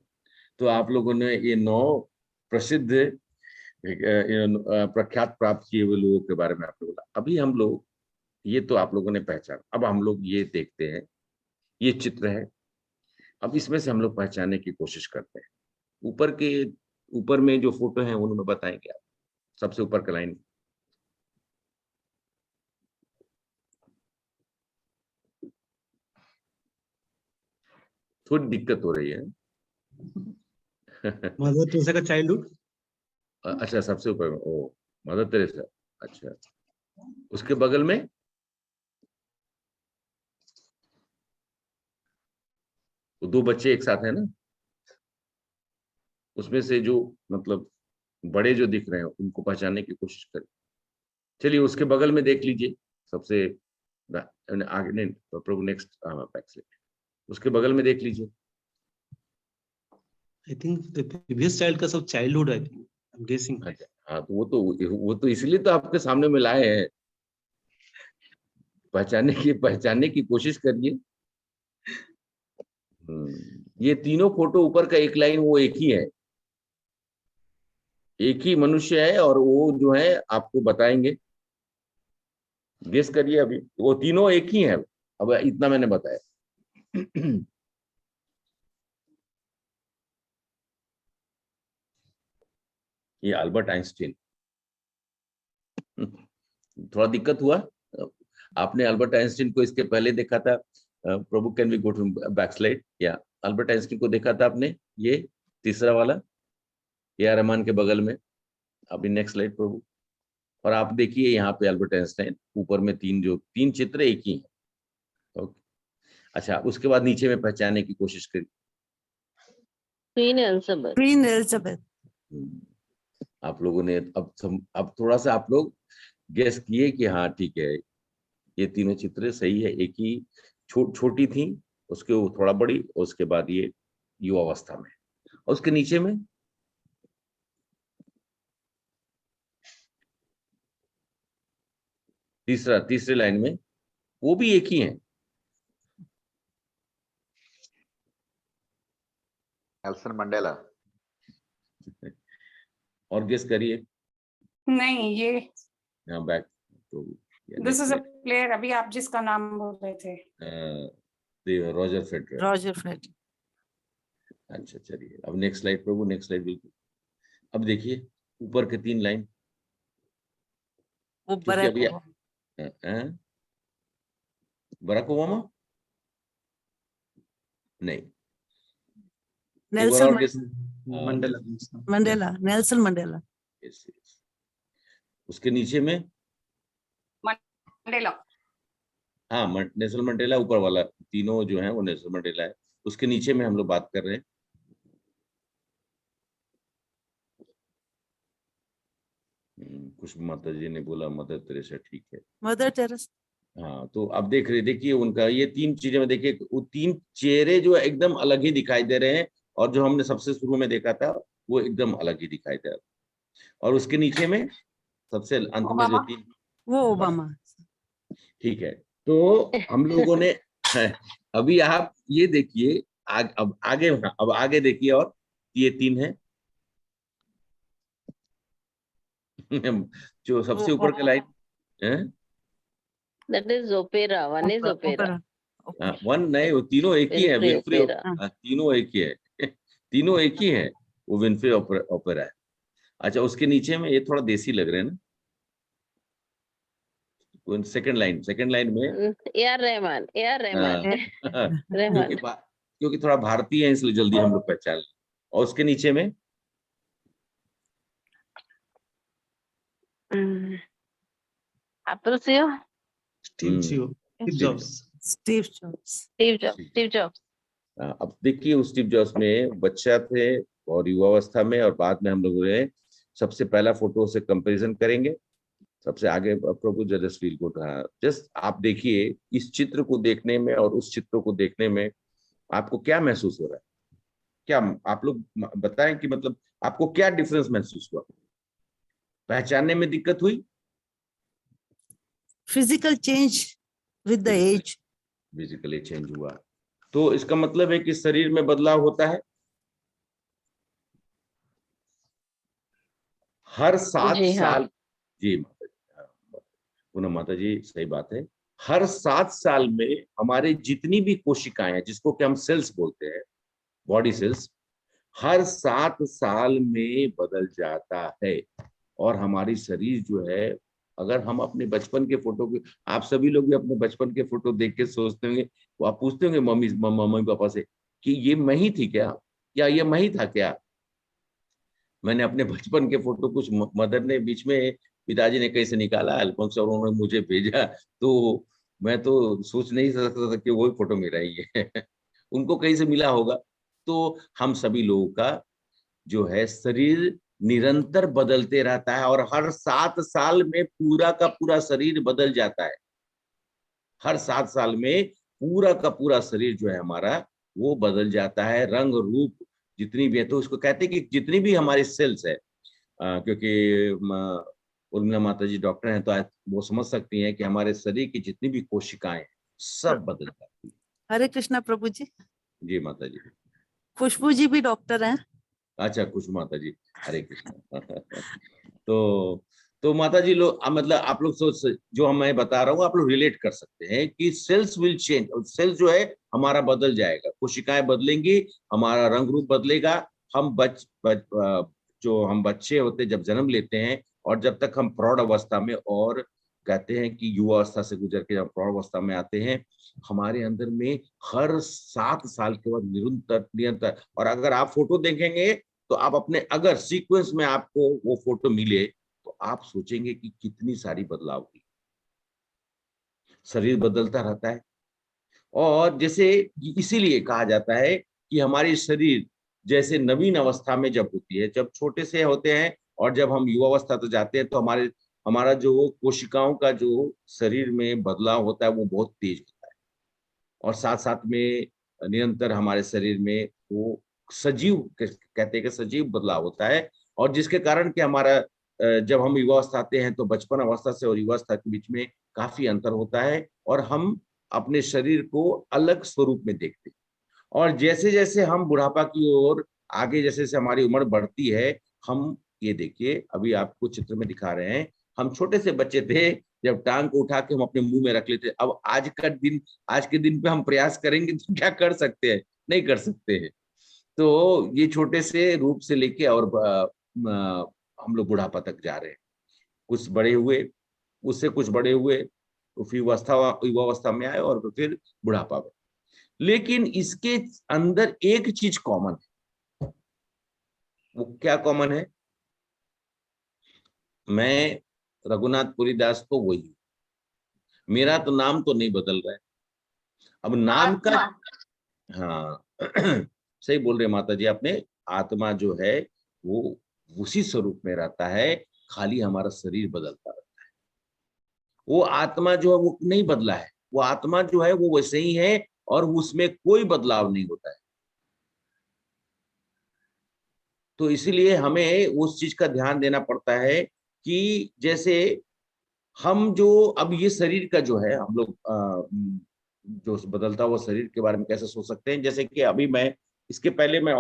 तो आप लोगों ने ये 9 प्रसिद्ध प्रख्यात प्राप्त किए हुए लोगों के बारे में आपने बोला। अभी हम लोग ये तो आप लोगों ने पहचाना, अब हम लोग ये देखते हैं, ये चित्र है, अब इसमें से हम लोग पहचानने की कोशिश करते हैं। ऊपर में जो फोटो है उनमें बताएंगे आप, सबसे ऊपर का लाइन। थोड़ी दिक्कत हो रही है। मदर टेरेसा का चाइल्डहुड। अच्छा, सबसे ऊपर में ओ मदर टेरेसा। अच्छा, उसके बगल में वो 2 बच्चे एक साथ है ना, उसमें से जो मतलब बड़े जो दिख रहे हैं उनको पहचानने की कोशिश करें। चलिए उसके बगल में देख लीजिए, सबसे आगे नहीं, प्रभु नेक्स्ट बैक स्लाइड, उसके बगल में देख लीजिए। I think the previous child का सब चाइल्डहुड है, आई एम गेसिंग। अच्छा, हाँ, तो वो तो इसलिए तो आपके सामने में लाए हैं, पहचानने की कोशिश करिए। ये तीनों फोटो ऊपर का एक लाइन वो एक ही है, एक ही मनुष्य है, और वो जो है आपको बताएंगे, गेस करिए। अभी वो तीनों एक ही है, अब इतना मैंने बताया। ये अल्बर्ट आइंस्टीन। थोड़ा दिक्कत हुआ, आपने अल्बर्ट आइंस्टीन को इसके पहले देखा था। प्रभु can we go to back slide, या अल्बर्ट आइंस्टीन को देखा था आपने, ये तीसरा वाला ए आर रहमान के बगल में। अभी नेक्स्ट स्लाइड प्रभु, और आप देखिए यहाँ पे अल्बर्ट आइंस्टाइन, ऊपर में तीन चित्र एक ही है। ओके, अच्छा, उसके बाद नीचे में पहचानने की कोशिश करिए। Queen Elizabeth. Queen Elizabeth. आप लोगों ने अब थोड़ा सा आप लोग गेस किए कि हाँ ठीक है, ये तीनों चित्र सही है। एक ही छोटी थी, उसके वो थोड़ा बड़ी, और उसके बाद ये युवावस्था में, और उसके नीचे में तीसरे लाइन में वो भी एक ही है। Nelson Mandela. और गेस करिए। नहीं, ये यहाँ बैक तो दिस इज अ प्लेयर, अभी आप जिसका नाम बोल रहे थे। Roger Federer. Roger Federer. अच्छा, चलिए अब नेक्स्ट स्लाइड प्रभु, नेक्स्ट स्लाइड बिल्कुल। अब देखिए ऊपर के 3 लाइन, वो क्योंकि अभी Barack बराक ओबामा नहीं, एक बार Nelson और guess. Mandela. Mandela. Nelson Mandela. Yes, yes. उसके नीचे में मंडेला। हाँ, नेल्सन मंडेला ऊपर वाला, तीनों जो है वो नेल्सन मंडेला है। उसके नीचे में हम लोग बात कर रहे हैं, खुशबू माता जी ने बोला मदर तेरेसा, ठीक है। Mother Teresa. हाँ, तो अब देखिए उनका ये 3 चीजें में देखिए, वो 3 चेहरे जो है एकदम अलग ही दिखाई दे रहे हैं, और जो हमने सबसे शुरू में देखा था वो एकदम अलग ही दिखाई दे रहा है। और उसके नीचे में सबसे अंत में जो 3, वो ओबामा। ठीक है। तो हम लोगों ने अभी आप ये देखिए, अब आगे देखिए, और ये 3 है। जो सबसे ऊपर का लाइन है, that is opera, one is opera. One नहीं, वो तीनों एक ही है, विनफ्रे विनफ्रे। ओपेरा। तीनों एक ही है। तीनों एक ही है, वो विनफ्रे ओपेरा है। अच्छा, उसके नीचे में ये थोड़ा देसी लग रहे हैं ना, सेकंड लाइन में ए आर रहमान रहमान। क्योंकि थोड़ा भारतीय है इसलिए जल्दी हम लोग पहचान लें। और उसके नीचे में Apple CO. Steve jobs. Steve Jobs. Steve Jobs. अब देखिए उस स्टीव जॉब्स में बच्चा थे और युवावस्था में, और बाद में हम लोगों ने सबसे पहला फोटो से कंपैरिजन करेंगे। सबसे आगे प्रभु जस्ट फील गुड। जस्ट आप देखिए इस चित्र को देखने में और उस चित्र को देखने में आपको क्या महसूस हो रहा है? क्या आप लोग बताएं कि मतलब आपको क्या डिफरेंस महसूस हुआ? पहचानने में दिक्कत हुई? Physical change with the age. Physically change हुआ, तो इसका मतलब है कि शरीर में बदलाव होता है। हर 7 जी हाँ। साल। जी माता जी, पुनः माता जी सही बात है। हर 7 साल में हमारे जितनी भी कोशिकाएं हैं, जिसको कि हम सेल्स बोलते हैं, बॉडी सेल्स, हर 7 साल में बदल जाता है। और हमारी शरीर जो है, अगर हम अपने बचपन के फोटो को, आप सभी लोग भी अपने बचपन के फोटो देख के सोचते होंगे, वो आप पूछते होंगे मम्मी पापा से कि ये मैं ही थी क्या, या ये मैं ही था क्या? मैंने अपने बचपन के फोटो कुछ मदर ने बीच में, पिताजी ने कहीं से निकाला एल्बम से और उन्होंने मुझे भेजा, तो मैं तो सोच नहीं सकता था कि वही फोटो मेरा ही है। उनको कहीं से मिला होगा। तो हम सभी लोगों का जो है शरीर निरंतर बदलते रहता है, और हर 7 साल में पूरा का पूरा शरीर बदल जाता है। हर 7 साल में पूरा का पूरा शरीर जो है हमारा, वो बदल जाता है। रंग रूप जितनी भी है, तो उसको कहते हैं कि जितनी भी हमारी सेल्स है, क्योंकि उर्मिला माता जी डॉक्टर हैं, तो वो समझ सकती हैं कि हमारे शरीर की जितनी भी कोशिकाएं सब बदल जाती है। हरे कृष्णा प्रभु जी। जी माता जी। खुशबू जी भी डॉक्टर हैं। अच्छा, खुश माता जी, हरे कृष्णा। तो माता जी लोग, मतलब आप लोग सोच, जो हम मैं बता रहा हूँ आप लोग रिलेट कर सकते हैं कि सेल्स विल चेंज, और सेल्स जो है हमारा बदल जाएगा, कोशिकाएं बदलेंगी, हमारा रंग रूप बदलेगा। हम जो हम बच्चे होते जब जन्म लेते हैं, और जब तक हम प्रौढ़ अवस्था में, और कहते हैं कि युवा अवस्था से गुजर के जब प्रौढ़ अवस्था में आते हैं, हमारे अंदर में हर 7 साल के बाद निरंतर, और अगर आप फोटो देखेंगे तो आप अपने, अगर सीक्वेंस में आपको वो फोटो मिले, तो आप सोचेंगे कि कितनी सारी बदलाव हुई। शरीर बदलता रहता है, और जैसे इसीलिए कहा जाता है कि हमारी शरीर जैसे नवीन अवस्था में जब होती है, जब छोटे से होते हैं, और जब हम युवा अवस्था तो जाते हैं, तो हमारा जो कोशिकाओं का जो शरीर में बदलाव होता है वो बहुत तेज होता है, और साथ साथ में निरंतर हमारे शरीर में वो सजीव, कहते हैं कि सजीव बदलाव होता है। और जिसके कारण कि हमारा जब हम युवावस्था आते हैं, तो बचपन अवस्था से और युवावस्था के बीच में काफी अंतर होता है, और हम अपने शरीर को अलग स्वरूप में देखते हैं। और जैसे जैसे हम बुढ़ापा की ओर आगे, जैसे जैसे हमारी उम्र बढ़ती है, हम ये देखिए अभी आपको चित्र में दिखा रहे हैं, हम छोटे से बच्चे थे जब टांग को उठा के हम अपने मुंह में रख लेते। अब आज के दिन पे हम प्रयास करेंगे तो क्या कर सकते हैं? नहीं कर सकते हैं। तो ये छोटे से रूप से लेके और हम लोग बुढ़ापा तक जा रहे हैं। कुछ बड़े हुए, उससे कुछ बड़े हुए, तो फिर युवावस्था में आए, और फिर बुढ़ापा में। लेकिन इसके अंदर एक चीज कॉमन है। वो क्या कॉमन है? मैं रघुनाथपुरी दास तो वही हूं, मेरा तो नाम तो नहीं बदल रहा है। अब नाम का, हाँ सही बोल रहे माता जी आपने। आत्मा जो है वो उसी स्वरूप में रहता है, खाली हमारा शरीर बदलता रहता है। वो आत्मा जो है वो नहीं बदला है, वो आत्मा जो है वो वैसे ही है, और उसमें कोई बदलाव नहीं होता है। तो इसीलिए हमें उस चीज का ध्यान देना पड़ता है कि जैसे हम जो, अब ये शरीर का जो है, हम लोग जो बदलता हुआ शरीर के बारे में कैसे सोच सकते हैं? जैसे कि अभी मैं, इसके पहले मैं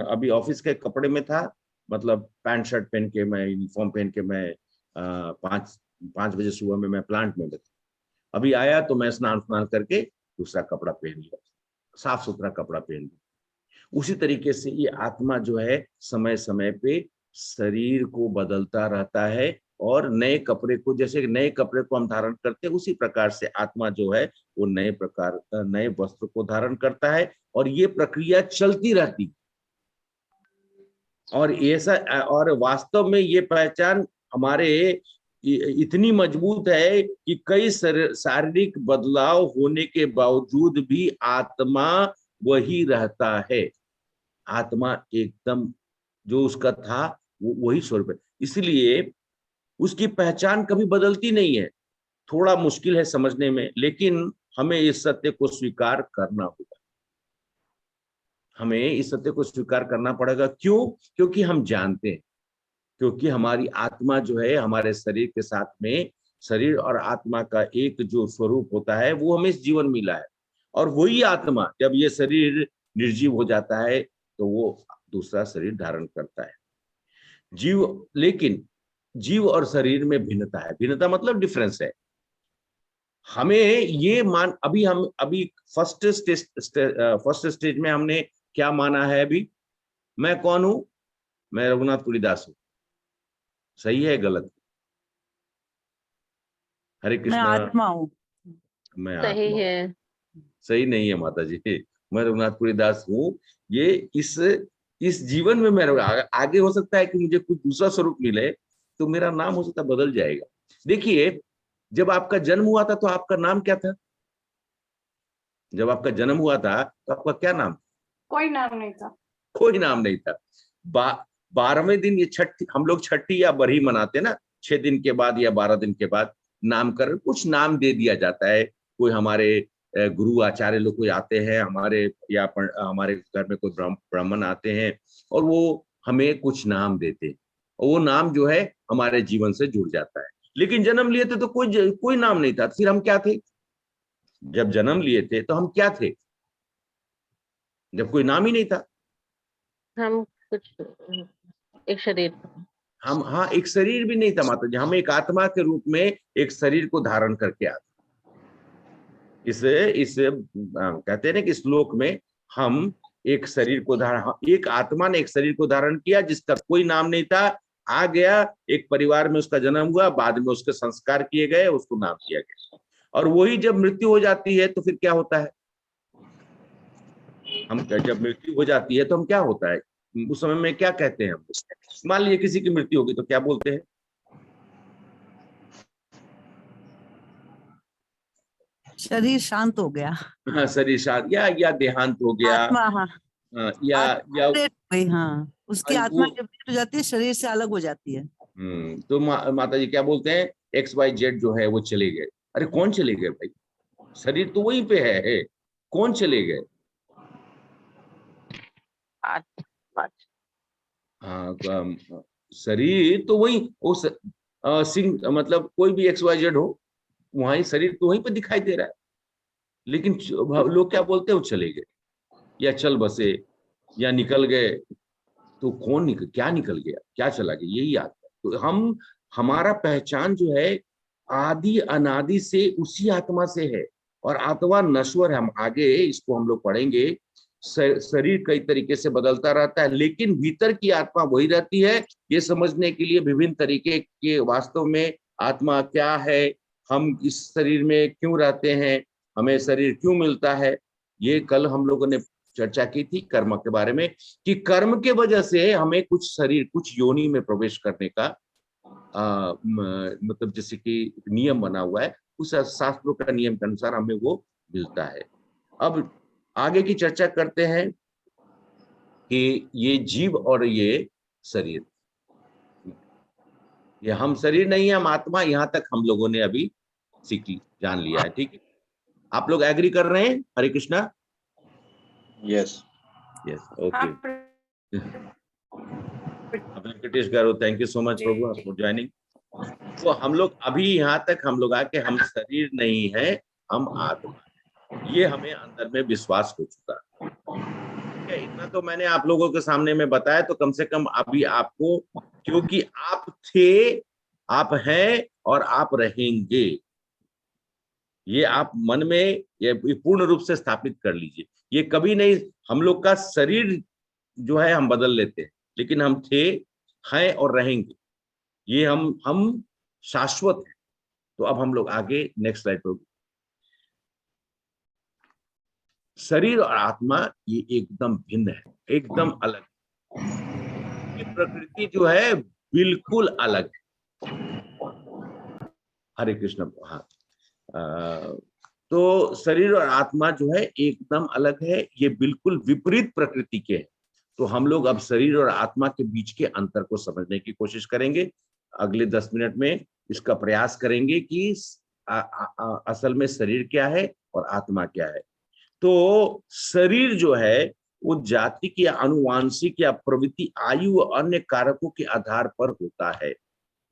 अभी ऑफिस के कपड़े में था, मतलब पैंट शर्ट पहन के, मैं यूनिफॉर्म पहन के, मैं 5 बजे सुबह में मैं प्लांट में था। अभी आया तो मैं स्नान करके दूसरा कपड़ा पहन लिया, साफ सुथरा कपड़ा पहन लिया। उसी तरीके से ये आत्मा जो है समय समय पे शरीर को बदलता रहता है, और नए कपड़े को, जैसे नए कपड़े को हम धारण करते हैं, उसी प्रकार से आत्मा जो है वो नए वस्त्र को धारण करता है, और ये प्रक्रिया चलती रहती है। और ऐसा, और वास्तव में ये पहचान हमारे इतनी मजबूत है कि कई शारीरिक बदलाव होने के बावजूद भी आत्मा वही रहता है। आत्मा एकदम जो उसका था वो वही स्वरूप है, इसलिए उसकी पहचान कभी बदलती नहीं है। थोड़ा मुश्किल है समझने में, लेकिन हमें इस सत्य को स्वीकार करना होगा। हमें इस सत्य को स्वीकार करना पड़ेगा। क्यों? क्योंकि हम जानते हैं, क्योंकि हमारी आत्मा जो है हमारे शरीर के साथ में, शरीर और आत्मा का एक जो स्वरूप होता है वो हमें इस जीवन मिला है। और वही आत्मा जब ये शरीर निर्जीव हो जाता है तो वो दूसरा शरीर धारण करता है। लेकिन जीव और शरीर में भिन्नता है। भिन्नता मतलब डिफरेंस है। हमें ये अभी फर्स्ट स्टेज में हमने क्या माना है? अभी मैं कौन हूं? मैं रघुनाथ पुरीदास हूं। सही है गलत? हरे मैं कृष्णा। आत्मा हूँ। मैं सही आत्मा। है। सही नहीं है माता जी, मैं रघुनाथ पुरीदास हूँ। ये इस जीवन में मैं आगे हो सकता है कि मुझे कुछ दूसरा स्वरूप मिले तो मेरा नाम हो सकता है बदल जाएगा। देखिए, जब आपका जन्म हुआ था तो आपका नाम क्या था? जब आपका जन्म हुआ था तो आपका क्या नाम? कोई नाम नहीं था। कोई नाम नहीं था। 12वें दिन ये छठी, हम लोग छठी या बरही मनाते ना, 6 दिन के बाद या 12 दिन के बाद नामकरण, कुछ नाम दे दिया जाता है। कोई हमारे गुरु आचार्य लोग कोई आते हैं हमारे, या हमारे घर में कोई ब्राह्मण आते हैं और वो हमें कुछ नाम देते हैं, और वो नाम जो है हमारे जीवन से जुड़ जाता है। लेकिन जन्म लिए थे तो कोई नाम नहीं था। फिर हम क्या थे? जब जन्म लिए थे तो हम क्या थे? जब कोई नाम ही नहीं था। हम कुछ एक शरीर। हम, हाँ, एक शरीर भी नहीं था माता जी। हम एक आत्मा के रूप में एक शरीर को धारण करके आते। इस कहते हैं ना कि श्लोक में हम एक शरीर को एक आत्मा ने एक शरीर को धारण किया जिसका कोई नाम नहीं था। आ गया, एक परिवार में उसका जन्म हुआ, बाद में उसके संस्कार किए गए, उसको नाम दिया गया। और वही जब मृत्यु हो जाती है तो फिर क्या होता है? हम जब मृत्यु हो जाती है तो हम क्या होता है उस समय में क्या कहते हैं हम? मान लीजिए किसी की मृत्यु होगी तो क्या बोलते हैं? शरीर शांत हो गया। हाँ, शरीर शांत, या देहांत हो गया। आत्मा, हाँ। या आत्मा सेट हो गई, हाँ। उसकी आत्मा वो, जब सेट हो जाती है, शरीर से अलग हो जाती है। तो माता जी क्या बोलते हैं? XYZ जो है वो चले गए। अरे कौन चले गए भाई? शरीर तो वहीं पे है। कौन चले गए? आत्मा। हाँ, शरीर तो वही, वो सिंह, मतलब कोई भी XYZ हो, वहीं शरीर तो वहीं पे दिखाई दे रहा है। लेकिन लोग क्या बोलते हैं? वो चले गए, या चल बसे, या निकल गए। तो क्या निकल गया, क्या चला गया, यही आता है। तो हमारा पहचान जो है आदि अनादि से उसी आत्मा से है। और आत्मा नश्वर है। हम आगे इसको हम लोग पढ़ेंगे। शरीर कई तरीके से बदलता रहता है, लेकिन भीतर की आत्मा वही रहती है। ये समझने के लिए विभिन्न तरीके के, वास्तव में आत्मा क्या है, हम इस शरीर में क्यों रहते हैं, हमें शरीर क्यों मिलता है, ये कल हम लोगों ने चर्चा की थी कर्म के बारे में, कि कर्म के वजह से हमें कुछ शरीर, कुछ योनि में प्रवेश करने का मतलब जैसे कि नियम बना हुआ है, उस शास्त्रों का नियम के अनुसार हमें वो मिलता है। अब आगे की चर्चा करते हैं कि ये जीव और ये शरीर, ये हम शरीर नहीं है, हम आत्मा। यहाँ तक हम लोगों ने अभी जान लिया है। ठीक है, आप लोग एग्री कर रहे हैं? Hare Krishna. Yes. Yes, okay. आप Venkatesh garu, thank you so much प्रभु फॉर ज्वाइनिंग। तो हम लोग अभी यहाँ तक हम लोग आके, हम शरीर नहीं है, हम आत्मा, ये हमें अंदर में विश्वास हो चुका है। इतना तो मैंने आप लोगों के सामने में बताया, तो कम से कम अभी आपको, क्योंकि आप थे, आप हैं और आप रहेंगे, ये आप मन में ये पूर्ण रूप से स्थापित कर लीजिए। ये कभी नहीं, हम लोग का शरीर जो है हम बदल लेते हैं, लेकिन हम थे, हैं और रहेंगे। ये हम शाश्वत हैं। तो अब हम लोग आगे नेक्स्ट स्लाइड पर। शरीर और आत्मा ये एकदम भिन्न है, एकदम अलग। ये प्रकृति जो है बिल्कुल अलग है। हरे कृष्ण। हाँ, तो शरीर और आत्मा जो है एकदम अलग है, ये बिल्कुल विपरीत प्रकृति के हैं। तो हम लोग अब शरीर और आत्मा के बीच के अंतर को समझने की कोशिश करेंगे। अगले 10 मिनट में इसका प्रयास करेंगे कि असल में शरीर क्या है और आत्मा क्या है। तो शरीर जो है वो जाति या आनुवांशिक या प्रवृत्ति, आयु और अन्य कारकों के आधार पर होता है।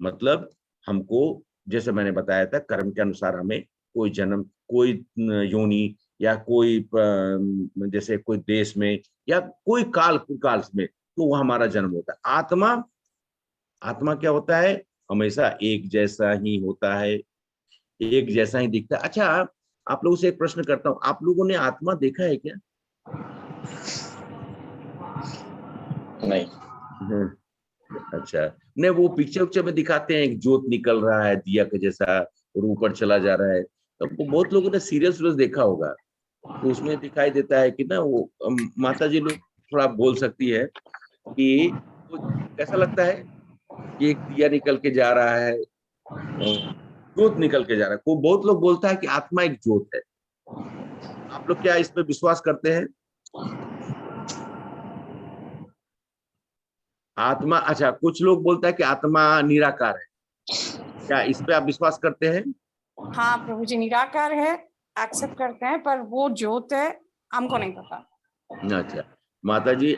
मतलब हमको, जैसे मैंने बताया था, कर्म के अनुसार हमें कोई जन्म, कोई योनि या कोई जैसे कोई देश में या कोई काल में, तो वो हमारा जन्म होता है। आत्मा क्या होता है? हमेशा एक जैसा ही होता है, एक जैसा ही दिखता है। अच्छा, आप लोगों से एक प्रश्न करता हूँ, आप लोगों ने आत्मा देखा है क्या? नहीं। अच्छा, नहीं, वो पिक्चर में दिखाते हैं, एक ज्योत निकल रहा है दिया के जैसा और ऊपर चला जा रहा है। तो बहुत लोगों ने सीरियस देखा होगा, तो उसमें दिखाई देता है कि ना वो माता जी लोग थोड़ा बोल सकती है कि वो कैसा लगता है कि एक दिया निकल के जा रहा है, ज्योत निकल के जा रहा है। को बहुत लोग बोलता है कि आत्मा एक ज्योत है। आप लोग क्या इस पे विश्वास करते हैं? आत्मा, अच्छा, कुछ लोग बोलता है कि आत्मा निराकार है, क्या इस पे आप विश्वास करते हैं? हाँ प्रभु जी, निराकार है, एक्सेप्ट करते हैं, पर वो ज्योत है हमको नहीं पता। अच्छा, माता जी,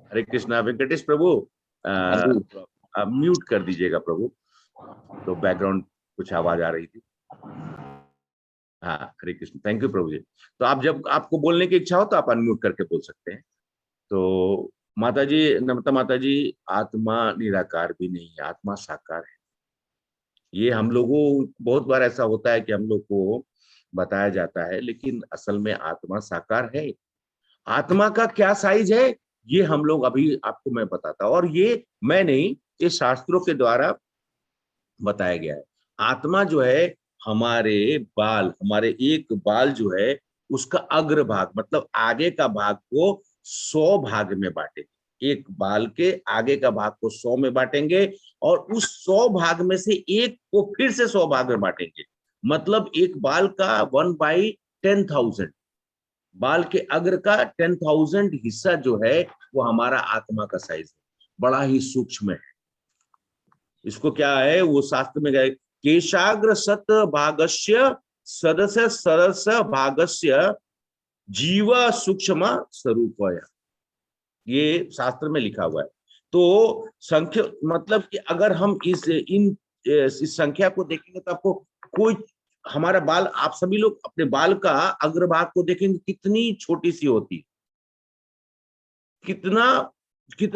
हरे कृष्णा। वेंकटेश प्रभु, आप म्यूट कर दीजिएगा प्रभु, तो बैकग्राउंड कुछ आवाज आ रही थी। हाँ, हरे कृष्ण, थैंक यू प्रभु जी। तो आप जब आपको बोलने की इच्छा हो तो आप अनम्यूट करके बोल सकते हैं। तो माता जी, नमता माता जी, आत्मा निराकार भी नहीं है, आत्मा साकार है। ये हम लोगों, बहुत बार ऐसा होता है कि हम लोग को बताया जाता है, लेकिन असल में आत्मा साकार है। आत्मा का क्या साइज है, ये हम लोग अभी आपको मैं बताता हूं, और ये मैं नहीं, ये शास्त्रों के द्वारा बताया गया है। आत्मा जो है, हमारे एक बाल जो है उसका अग्र भाग, मतलब आगे का भाग को 100 भाग में बांटेंगे। एक बाल के आगे का भाग को 100 में बांटेंगे और उस 100 भाग में से एक को फिर से 100 भाग में बांटेंगे। मतलब एक बाल का 1/10,000, बाल के अग्र का 10,000 हिस्सा जो है वो हमारा आत्मा का साइज है, बड़ा ही सूक्ष्म है। इसको क्या है, वो शास्त्र में गए, केशाग्र सत भागस्य सदस्य सरस भागस्य जीव सूक्ष्म स्वरूप, ये शास्त्र में लिखा हुआ है। तो संख्या, मतलब कि अगर हम इस संख्या को देखेंगे तो आपको कोई, हमारा बाल, आप सभी लोग अपने बाल का अग्रभाग को देखेंगे कितनी छोटी सी होती, कितना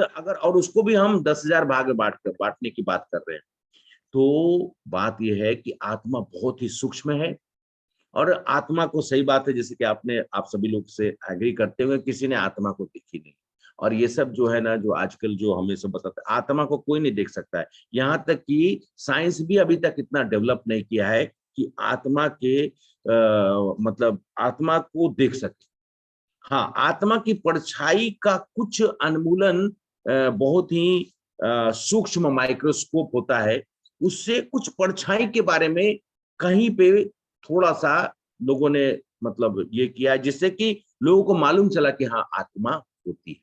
अगर, और उसको भी हम 10,000 भाग में बांटने की बात कर रहे हैं। तो बात यह है कि आत्मा बहुत ही सूक्ष्म है। और आत्मा को, सही बात है, जैसे कि आप सभी लोग से एग्री करते हुए, किसी ने आत्मा को देखी नहीं। और ये सब जो है ना, जो आजकल जो हमें सब बताते हैं, आत्मा को कोई नहीं देख सकता है। यहाँ तक कि साइंस भी अभी तक इतना डेवलप नहीं किया है कि आत्मा के मतलब आत्मा को देख सके। हाँ, आत्मा की परछाई का कुछ अन्मूलन बहुत ही सूक्ष्म माइक्रोस्कोप होता है, उससे कुछ परछाई के बारे में कहीं पे थोड़ा सा लोगों ने मतलब ये किया, जिससे कि लोगों को मालूम चला कि हाँ, आत्मा होती है।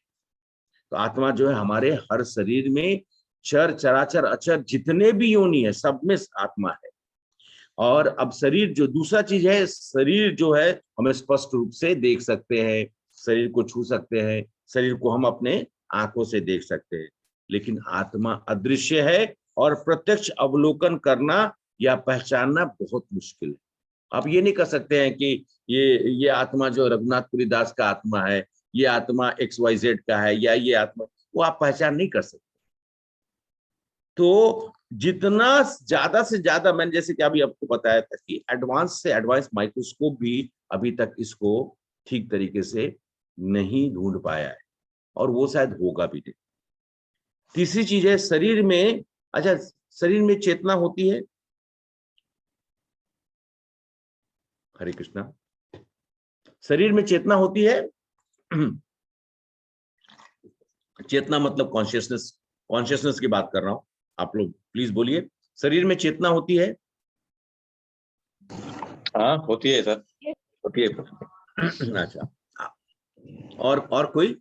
तो आत्मा जो है हमारे हर शरीर में, चर चराचर अचर जितने भी योनि है, सब में आत्मा है। और अब शरीर जो दूसरा चीज है, शरीर जो है हमें स्पष्ट रूप से देख सकते हैं, शरीर को छू सकते हैं, शरीर को हम अपने आंखों से देख सकते हैं, लेकिन आत्मा अदृश्य है और प्रत्यक्ष अवलोकन करना या पहचानना बहुत मुश्किल है। आप ये नहीं कर सकते हैं कि ये आत्मा जो रघुनाथपुरी दास का आत्मा है, ये आत्मा XYZ का है, या ये आत्मा, वो आप पहचान नहीं कर सकते। तो जितना ज्यादा से ज्यादा, मैंने जैसे कि अभी आपको बताया था कि एडवांस से एडवांस माइक्रोस्कोप भी अभी तक इसको ठीक तरीके से नहीं ढूंढ पाया है, और वो शायद होगा भी नहीं। तीसरी चीज है शरीर में, अच्छा, शरीर में चेतना होती है। हरे कृष्णा, शरीर में चेतना होती है। चेतना मतलब कॉन्शियसनेस की बात कर रहा हूं, आप लोग प्लीज बोलिए, शरीर में चेतना होती है? हाँ होती है सर, होती है। अच्छा, और कोई?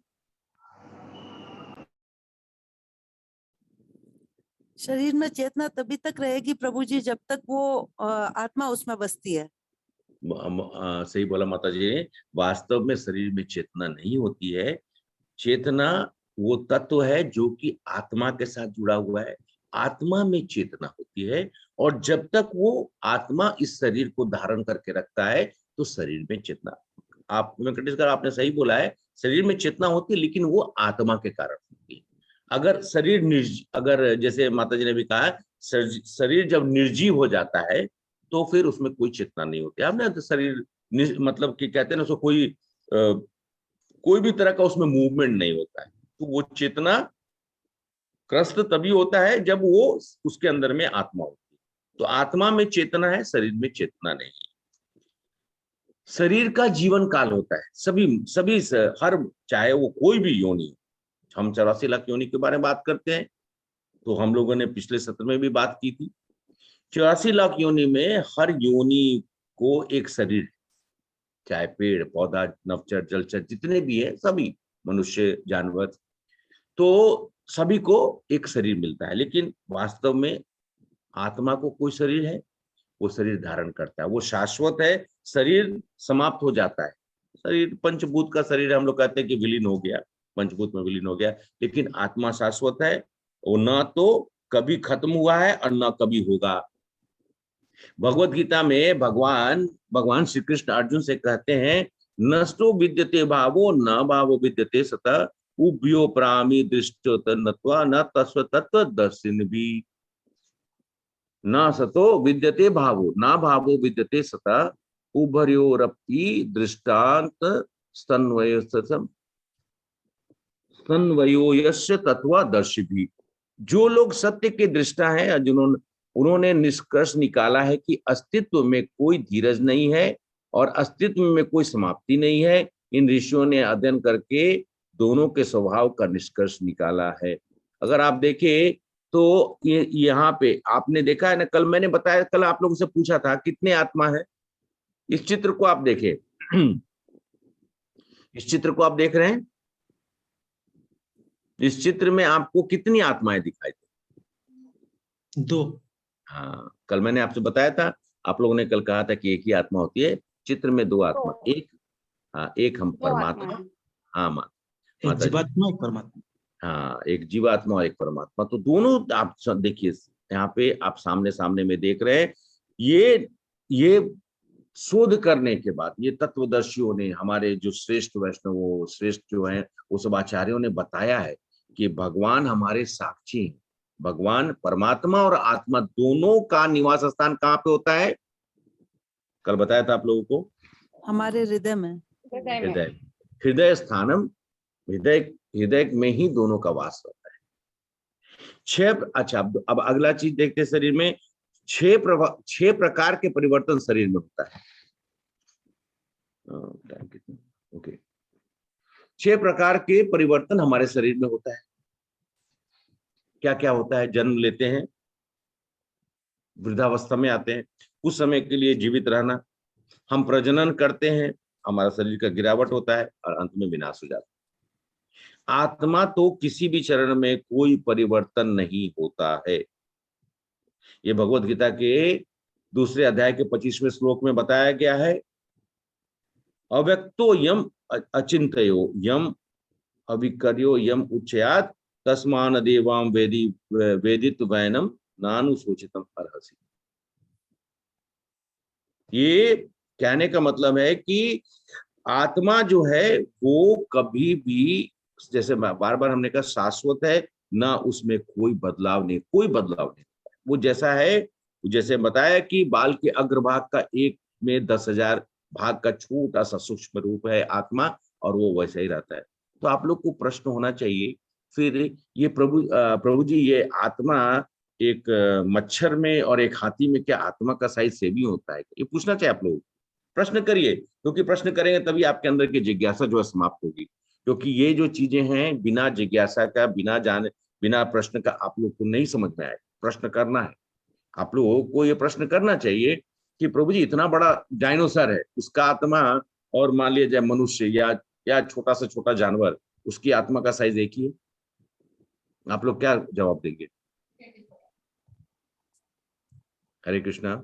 शरीर में चेतना तभी तक रहेगी प्रभु जी जब तक वो आत्मा उसमें बसती है। सही बोला माता जी ने। वास्तव में शरीर में चेतना नहीं होती है। चेतना वो तत्व है जो कि आत्मा के साथ जुड़ा हुआ है। आत्मा में चेतना होती है, और जब तक वो आत्मा इस शरीर को धारण करके रखता है तो शरीर में चेतना, आप वेंकटेश्वर आपने सही बोला है, शरीर में चेतना होती है लेकिन वो आत्मा के कारण होती है। अगर अगर जैसे माता जी ने भी कहा, शरीर जब निर्जीव हो जाता है तो फिर उसमें कोई चेतना नहीं होती। आपने तो शरीर मतलब कि कहते हैं ना, उसको कोई भी तरह का उसमें मूवमेंट नहीं होता है, तो वो चेतना ग्रस्त तभी होता है जब वो उसके अंदर में आत्मा होती है। तो आत्मा में चेतना है, शरीर में चेतना नहीं है। शरीर का जीवन काल होता है, सभी हर, चाहे वो कोई भी योनि, हम 84 लाख योनि के बारे में बात करते हैं, तो हम लोगों ने पिछले सत्र में भी बात की थी। 84 लाख योनि में हर योनि को एक शरीर, चाहे पेड़ पौधा नवचर जलचर जितने भी है, सभी मनुष्य जानवर, तो सभी को एक शरीर मिलता है। लेकिन वास्तव में आत्मा को कोई शरीर है? वो शरीर धारण करता है, वो शाश्वत है। शरीर समाप्त हो जाता है, शरीर पंचभूत का शरीर हम लोग कहते हैं कि विलीन हो गया, पंचभूत में विलीन हो गया, लेकिन आत्मा शाश्वत है। वो न तो कभी खत्म हुआ है और न कभी होगा। भगवत गीता में भगवान श्री कृष्ण अर्जुन से कहते हैं, नष्टो विद्यते भावो न भावो विद्यते सतः उभयो प्रामी दृष्टो नत्वा न तस्व तत्व दर्शन भी। न सतो विद्यते भावो न भावो विद्यते सतः उभयोरपि दृष्टांत स्तन्वयोयस्य तत्व दर्शी भी। जो लोग सत्य के दृष्टा हैं, उन्होंने निष्कर्ष निकाला है कि अस्तित्व में कोई धीरज नहीं है और अस्तित्व में कोई समाप्ति नहीं है। इन ऋषियों ने अध्ययन करके दोनों के स्वभाव का निष्कर्ष निकाला है। अगर आप देखें तो यहाँ पे आपने देखा है ना, कल मैंने बताया, कल आप लोगों से पूछा था कितने आत्मा है। इस चित्र को आप देखें, इस चित्र को आप देख रहे हैं, इस चित्र में आपको कितनी आत्माएं दिखाई दी? 2। हाँ, कल मैंने आपसे बताया था, आप लोगों ने कल कहा था कि एक ही आत्मा होती है। चित्र में 2 आत्मा, एक हम परमात्मा, हाँ एक जीवात्मा, एक परमात्मा। हाँ, एक जीवात्मा और एक परमात्मा। तो दोनों आप देखिए, यहाँ पे आप सामने सामने में देख रहे हैं। ये शोध करने के बाद ये तत्वदर्शियों ने, हमारे जो श्रेष्ठ वैष्णव, श्रेष्ठ जो हैं, वो सब आचार्यों ने बताया है कि भगवान हमारे साक्षी हैं। भगवान परमात्मा और आत्मा दोनों का निवास स्थान कहाँ पे होता है? कल बताया था आप लोगों को, हमारे हृदय में। हृदय स्थानम, हृदय में ही दोनों का वास होता है। अच्छा, अब अगला चीज देखते हैं। शरीर में 6 प्रकार के परिवर्तन शरीर में होता है। ओके, 6 प्रकार के परिवर्तन हमारे शरीर में होता है। क्या क्या होता है? जन्म लेते हैं, वृद्धावस्था में आते हैं, कुछ समय के लिए जीवित रहना, हम प्रजनन करते हैं, हमारा शरीर का गिरावट होता है और अंत में विनाश हो जाता है। आत्मा तो किसी भी चरण में कोई परिवर्तन नहीं होता है। ये भगवत गीता के 2 अध्याय के 25वें श्लोक में बताया गया है। अव्यक्तो यम अचिंतयो यम अविकर्यो यम उच्चयात तस्मान देवाम वेदित वैनम नानुशोचितम अर्हसि। ये कहने का मतलब है कि आत्मा जो है वो कभी भी, जैसे बार बार हमने कहा, शाश्वत है, ना उसमें कोई बदलाव नहीं, कोई बदलाव नहीं। वो जैसा है, जैसे बताया कि बाल के अग्रभाग का 1 में 10,000 भाग का छोटा सा सूक्ष्म रूप है आत्मा, और वो वैसा ही रहता है। तो आप लोग को प्रश्न होना चाहिए फिर, ये प्रभु जी, ये आत्मा एक मच्छर में और एक हाथी में क्या आत्मा का साइज सेम ही होता है? ये पूछना चाहिए आप लोग। प्रश्न करिए, क्योंकि प्रश्न करेंगे तभी आपके अंदर की जिज्ञासा जो है समाप्त होगी। क्योंकि ये जो चीजें हैं, बिना जिज्ञासा का, बिना प्रश्न का आप लोग को नहीं समझ में आए। प्रश्न करना है, आप लोगों को ये प्रश्न करना चाहिए कि प्रभु जी इतना बड़ा डायनासोर है, उसका आत्मा और मान लिया जाए मनुष्य या छोटा से छोटा जानवर, उसकी आत्मा का साइज एक ही है। आप लोग क्या जवाब देंगे? हरे कृष्णा।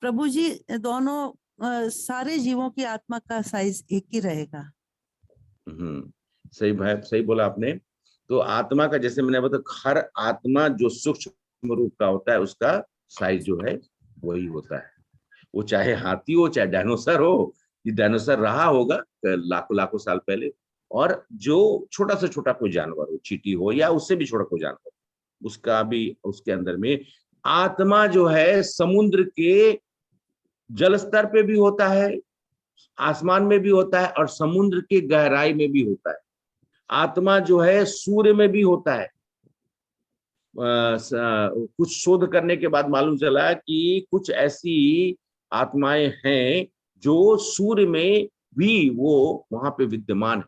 प्रभु जी दोनों सारे जीवों की आत्मा का साइज एक ही रहेगा। सही भाई, सही बोला आपने। तो आत्मा का, जैसे मैंने बताया, हर आत्मा जो सूक्ष्म रूप का होता है उसका साइज जो है वही होता है। वो चाहे हाथी हो, चाहे डायनासोर हो। ये डायनासोर रहा होगा लाखों लाखों साल पहले, और जो छोटा से छोटा कोई जानवर हो, चींटी हो या उससे भी छोटा कोई जानवर, उसका भी उसके अंदर में आत्मा जो है समुद्र के जल स्तर पे भी होता है, आसमान में भी होता है, और समुद्र की गहराई में भी होता है। आत्मा जो है सूर्य में भी होता है। कुछ शोध करने के बाद मालूम चला कि कुछ ऐसी आत्माएं हैं जो सूर्य में भी वो वहां पे विद्यमान है।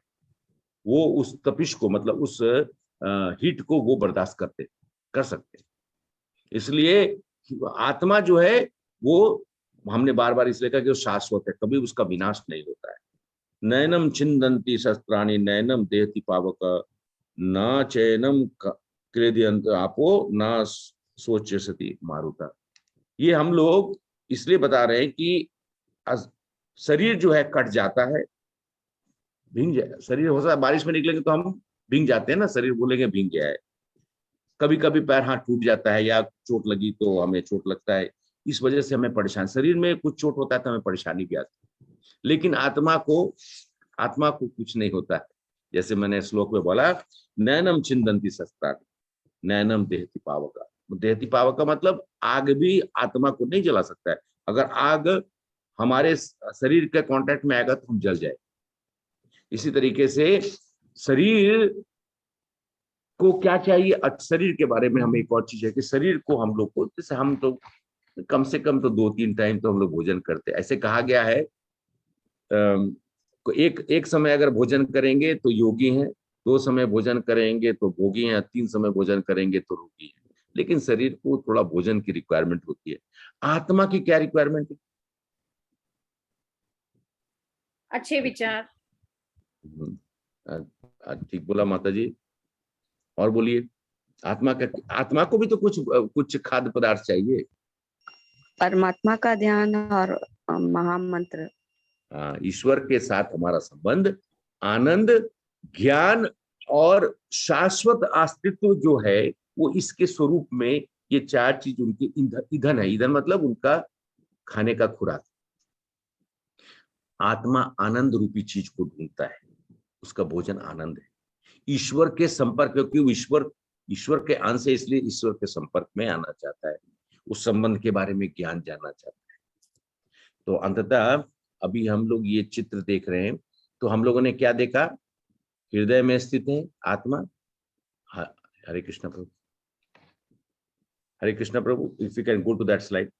वो उस तपिश को, मतलब उस हीट को वो बर्दाश्त कर सकते हैं। इसलिए आत्मा जो है वो, हमने बार बार इसलिए कहा कि वो शाश्वत है, कभी उसका विनाश नहीं होता है। नयनम छिंदंती शस्त्राणि नयनम देहति पावक न चैनम क्रेदियंत आपो न सोच्यसति मारुता। ये हम लोग इसलिए बता रहे हैं कि शरीर जो है कट जाता है, भींग जाए शरीर। हो सकता है बारिश में निकलेंगे तो हम भींग जाते हैं ना, शरीर बोलेंगे भींग गया है। कभी कभी पैर हाथ टूट जाता है या चोट लगी तो हमें चोट लगता है, इस वजह से हमें परेशान, शरीर में कुछ चोट होता है तो हमें परेशानी भी आती है। लेकिन आत्मा को कुछ नहीं होता है। जैसे मैंने श्लोक में बोला, नैनम छिंदंती शस्त्राणि नैनम देहति पावका। देहति पावका मतलब आग भी आत्मा को नहीं जला सकता है। अगर आग हमारे शरीर के कांटेक्ट में आएगा तो हम जल जाए। इसी तरीके से शरीर को क्या चाहिए, शरीर के बारे में हमें एक और चीज है कि शरीर को हम लोग को, जैसे हम तो कम से कम तो 2-3 टाइम तो हम लोग भोजन करते हैं। ऐसे कहा गया है एक समय अगर भोजन करेंगे तो योगी हैं, 2 समय भोजन करेंगे तो भोगी हैं, 3 समय भोजन करेंगे तो रोगी हैं। लेकिन शरीर को थोड़ा भोजन की रिक्वायरमेंट होती है। आत्मा की क्या रिक्वायरमेंट है? अच्छे विचार। ठीक बोला माता जी। और बोलिए, आत्मा को भी तो कुछ खाद्य पदार्थ चाहिए। परमात्मा का ध्यान और महामंत्र। ईश्वर के साथ हमारा संबंध, आनंद, ज्ञान और शाश्वत अस्तित्व जो है वो इसके स्वरूप में, ये 4 चीज उनकी ईंधन है। ईंधन मतलब उनका खाने का खुराक। आत्मा आनंद रूपी चीज को ढूंढता है, उसका भोजन आनंद है। ईश्वर के संपर्क, क्योंकि ईश्वर के अंश है, इसलिए ईश्वर के संपर्क में आना चाहता है, उस संबंध के बारे में ज्ञान जानना चाहता है। तो अंततः अभी हम लोग ये चित्र देख रहे हैं, तो हम लोगों ने क्या देखा? हृदय में स्थित है आत्मा। हरे कृष्ण प्रभु, हरे कृष्ण प्रभु, if you can go to that slide.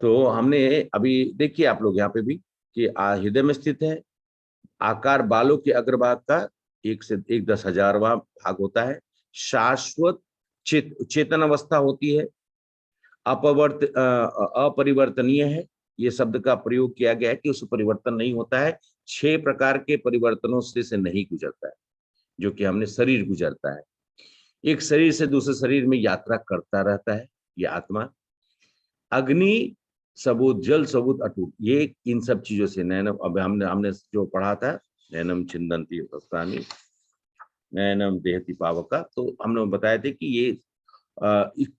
तो हमने अभी देखिए आप लोग यहाँ पे भी कि हृदय में स्थित है। आकार बालों के अग्रभाग का 1 से 10,000वां भाग होता है। शाश्वत चेतन अवस्था होती है। अपरिवर्तनीय है। ये शब्द का प्रयोग किया गया है कि उसमें परिवर्तन नहीं होता है। 6 प्रकार के परिवर्तनों से नहीं गुजरता है, जो कि हमने शरीर गुजरता है। एक शरीर से दूसरे शरीर में यात्रा करता रहता है ये आत्मा। अग्नि सबूत, जल सबूत, अटूट, ये इन सब चीजों से नैनम, अब हमने जो पढ़ा था, नैनम छिंदंती शस्त्राणि नैनम देहति पावका, तो हमने बताया थे कि ये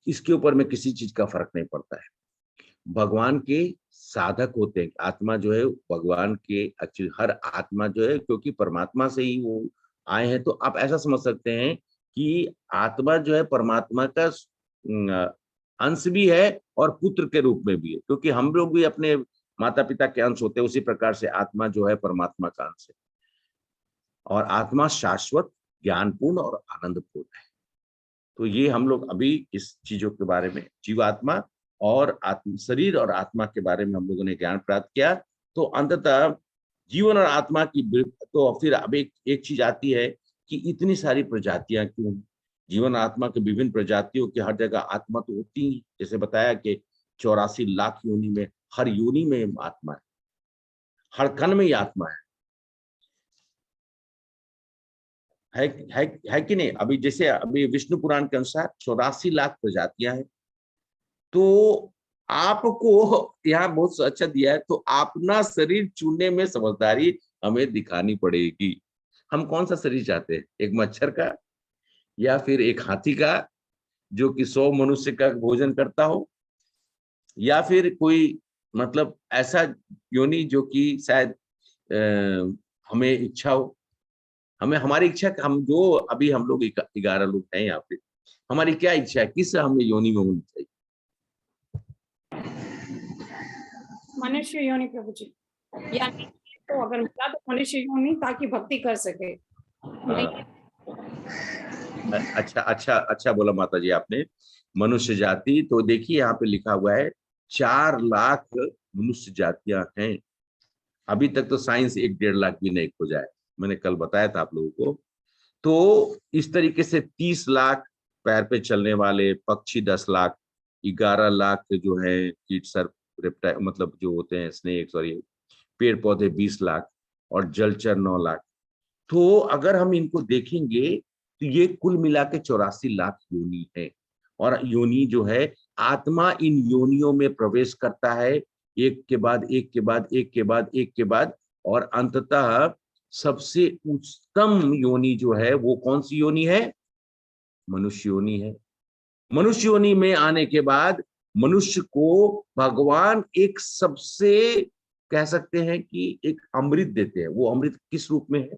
इसके ऊपर में किसी चीज का फर्क नहीं पड़ता है। भगवान के साधक होते हैं। आत्मा जो है भगवान के, एक्चुअली हर आत्मा जो है, क्योंकि परमात्मा से ही वो आए हैं, तो आप ऐसा समझ सकते हैं कि आत्मा जो है परमात्मा का अंश भी है और पुत्र के रूप में भी है, क्योंकि हम लोग भी अपने माता पिता के अंश होते हैं। उसी प्रकार से आत्मा जो है परमात्मा का अंश है। और आत्मा शाश्वत, ज्ञानपूर्ण और आनंदपूर्ण है। तो ये हम लोग अभी इस चीजों के बारे में, जीवात्मा और शरीर और आत्मा के बारे में हम लोगों ने ज्ञान प्राप्त किया। तो अंततः जीवन और आत्मा की, तो फिर अब एक चीज आती है कि इतनी सारी प्रजातियां क्यों? जीवन आत्मा के विभिन्न प्रजातियों की हर जगह आत्मा तो होती ही, जैसे बताया कि 84 लाख योनि में, हर योनि में आत्मा है, हर कण में ही आत्मा है कि नहीं? अभी जैसे अभी विष्णु पुराण के अनुसार 84 लाख प्रजातियां हैं, तो आपको यहाँ बहुत अच्छा दिया है, तो अपना शरीर चुनने में समझदारी हमें दिखानी पड़ेगी। हम कौन सा शरीर चाहते हैं? एक मच्छर का या फिर एक हाथी का जो कि 100 मनुष्य का भोजन करता हो, या फिर कोई मतलब ऐसा योनि जो कि शायद हमें इच्छा हो, हमें हमारी इच्छा, हम जो अभी हम लोग 11 लोग हैं यहाँ पे, हमारी क्या इच्छा है, किस हमें योनि में होनी चाहिए? मनुष्य योनि प्रभु जी, यानी तो अगर मिला तो मनुष्य योनि, ताकि भक्ति कर सके। अच्छा बोला माता जी आपने, मनुष्य जाति। तो देखिए यहाँ पे लिखा हुआ है 4 लाख मनुष्य जातियां हैं। अभी तक तो साइंस 1-1.5 लाख भी नहीं खोजा है, मैंने कल बताया था आप लोगों को। तो इस तरीके से 30 लाख पैर पे चलने वाले पक्षी, 10 लाख, 11 लाख जो है कीट, सर्प, रेप्टाइल मतलब जो होते हैं स्नेक, सॉरी, पेड़ पौधे 20 लाख और जलचर 9 लाख। तो अगर हम इनको देखेंगे तो ये कुल मिला के 84 लाख योनि है। और योनि जो है, आत्मा इन योनियों में प्रवेश करता है, एक के बाद एक के बाद एक के बाद एक के बाद, और अंततः सबसे उच्चतम योनि जो है वो कौन सी योनि है? मनुष्य योनि है। मनुष्य योनि में आने के बाद मनुष्य को भगवान एक सबसे, कह सकते हैं कि एक अमृत देते हैं। वो अमृत किस रूप में है?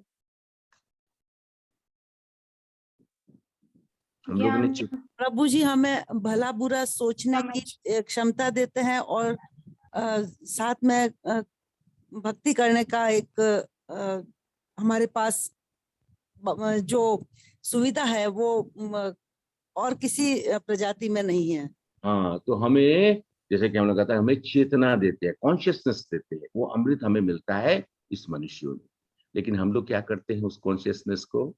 हम लोगों ने प्रभु जी हमें भला बुरा सोचने की क्षमता देते हैं, और साथ में भक्ति करने का एक हमारे पास जो सुविधा है वो और किसी प्रजाति में नहीं है। हाँ, तो हमें, जैसे कि हम लोग कहते हैं, हमें चेतना देते हैं, कॉन्शियसनेस देते हैं, वो अमृत हमें मिलता है इस मनुष्य में। लेकिन हम लोग क्या करते हैं उस कॉन्शियसनेस को?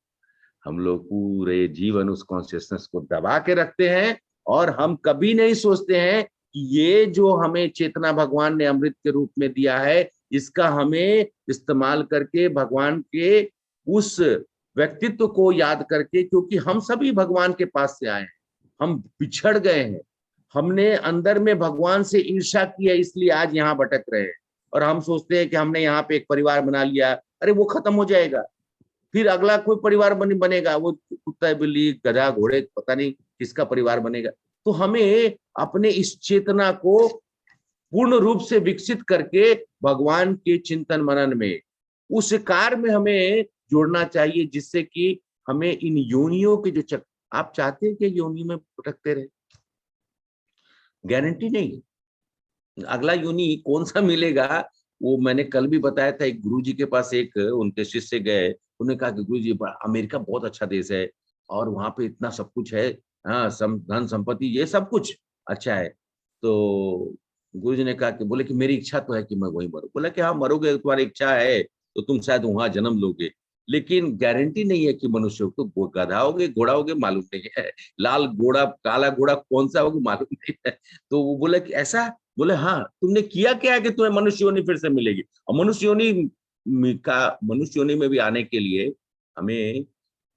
हम लोग पूरे जीवन उस कॉन्शियसनेस को दबा के रखते हैं, और हम कभी नहीं सोचते हैं कि ये जो हमें चेतना भगवान ने अमृत के रूप में दिया है, इसका हमें इस्तेमाल करके भगवान के उस व्यक्तित्व को याद करके, क्योंकि हम सभी भगवान के पास से आए हैं, हम बिछड़ गए हैं, हमने अंदर में भगवान से ईर्ष्या की है, इसलिए आज यहाँ भटक रहे हैं। और हम सोचते हैं कि हमने यहाँ पे एक परिवार बना लिया, अरे वो खत्म हो जाएगा, फिर अगला कोई परिवार बनेगा, वो कुत्ता बिल्ली गधा घोड़े पता नहीं किसका परिवार बनेगा। तो हमें अपने इस चेतना को पूर्ण रूप से विकसित करके भगवान के चिंतन मनन में, उस कार्य में हमें जोड़ना चाहिए, जिससे कि हमें इन योनियों के जो आप चाहते हैं कि योनि में भटकते रहे, गारंटी नहीं अगला योनि कौन सा मिलेगा। वो मैंने कल भी बताया था, एक गुरुजी के पास एक उनके शिष्य गए, उन्होंने कहा कि गुरुजी अमेरिका बहुत अच्छा देश है और वहां पे इतना सब कुछ है, हाँ, धन संपत्ति ये सब कुछ अच्छा है। तो गुरुजी ने कहा कि, बोले कि मेरी इच्छा तो है कि मैं वहीं मरूं। बोला कि हाँ मरोगे, तुम्हारी इच्छा है तो तुम शायद वहां जन्म लोगे, लेकिन गारंटी नहीं है कि मनुष्य को, तो गधा होगे घोड़ा होगे मालूम नहीं है, लाल घोड़ा काला घोड़ा कौन सा होगा मालूम नहीं है। तो वो बोला कि ऐसा, बोले हाँ, तुमने किया क्या है कि तुम्हें मनुष्य योनि फिर से मिलेगी। और मनुष्य योनि में भी आने के लिए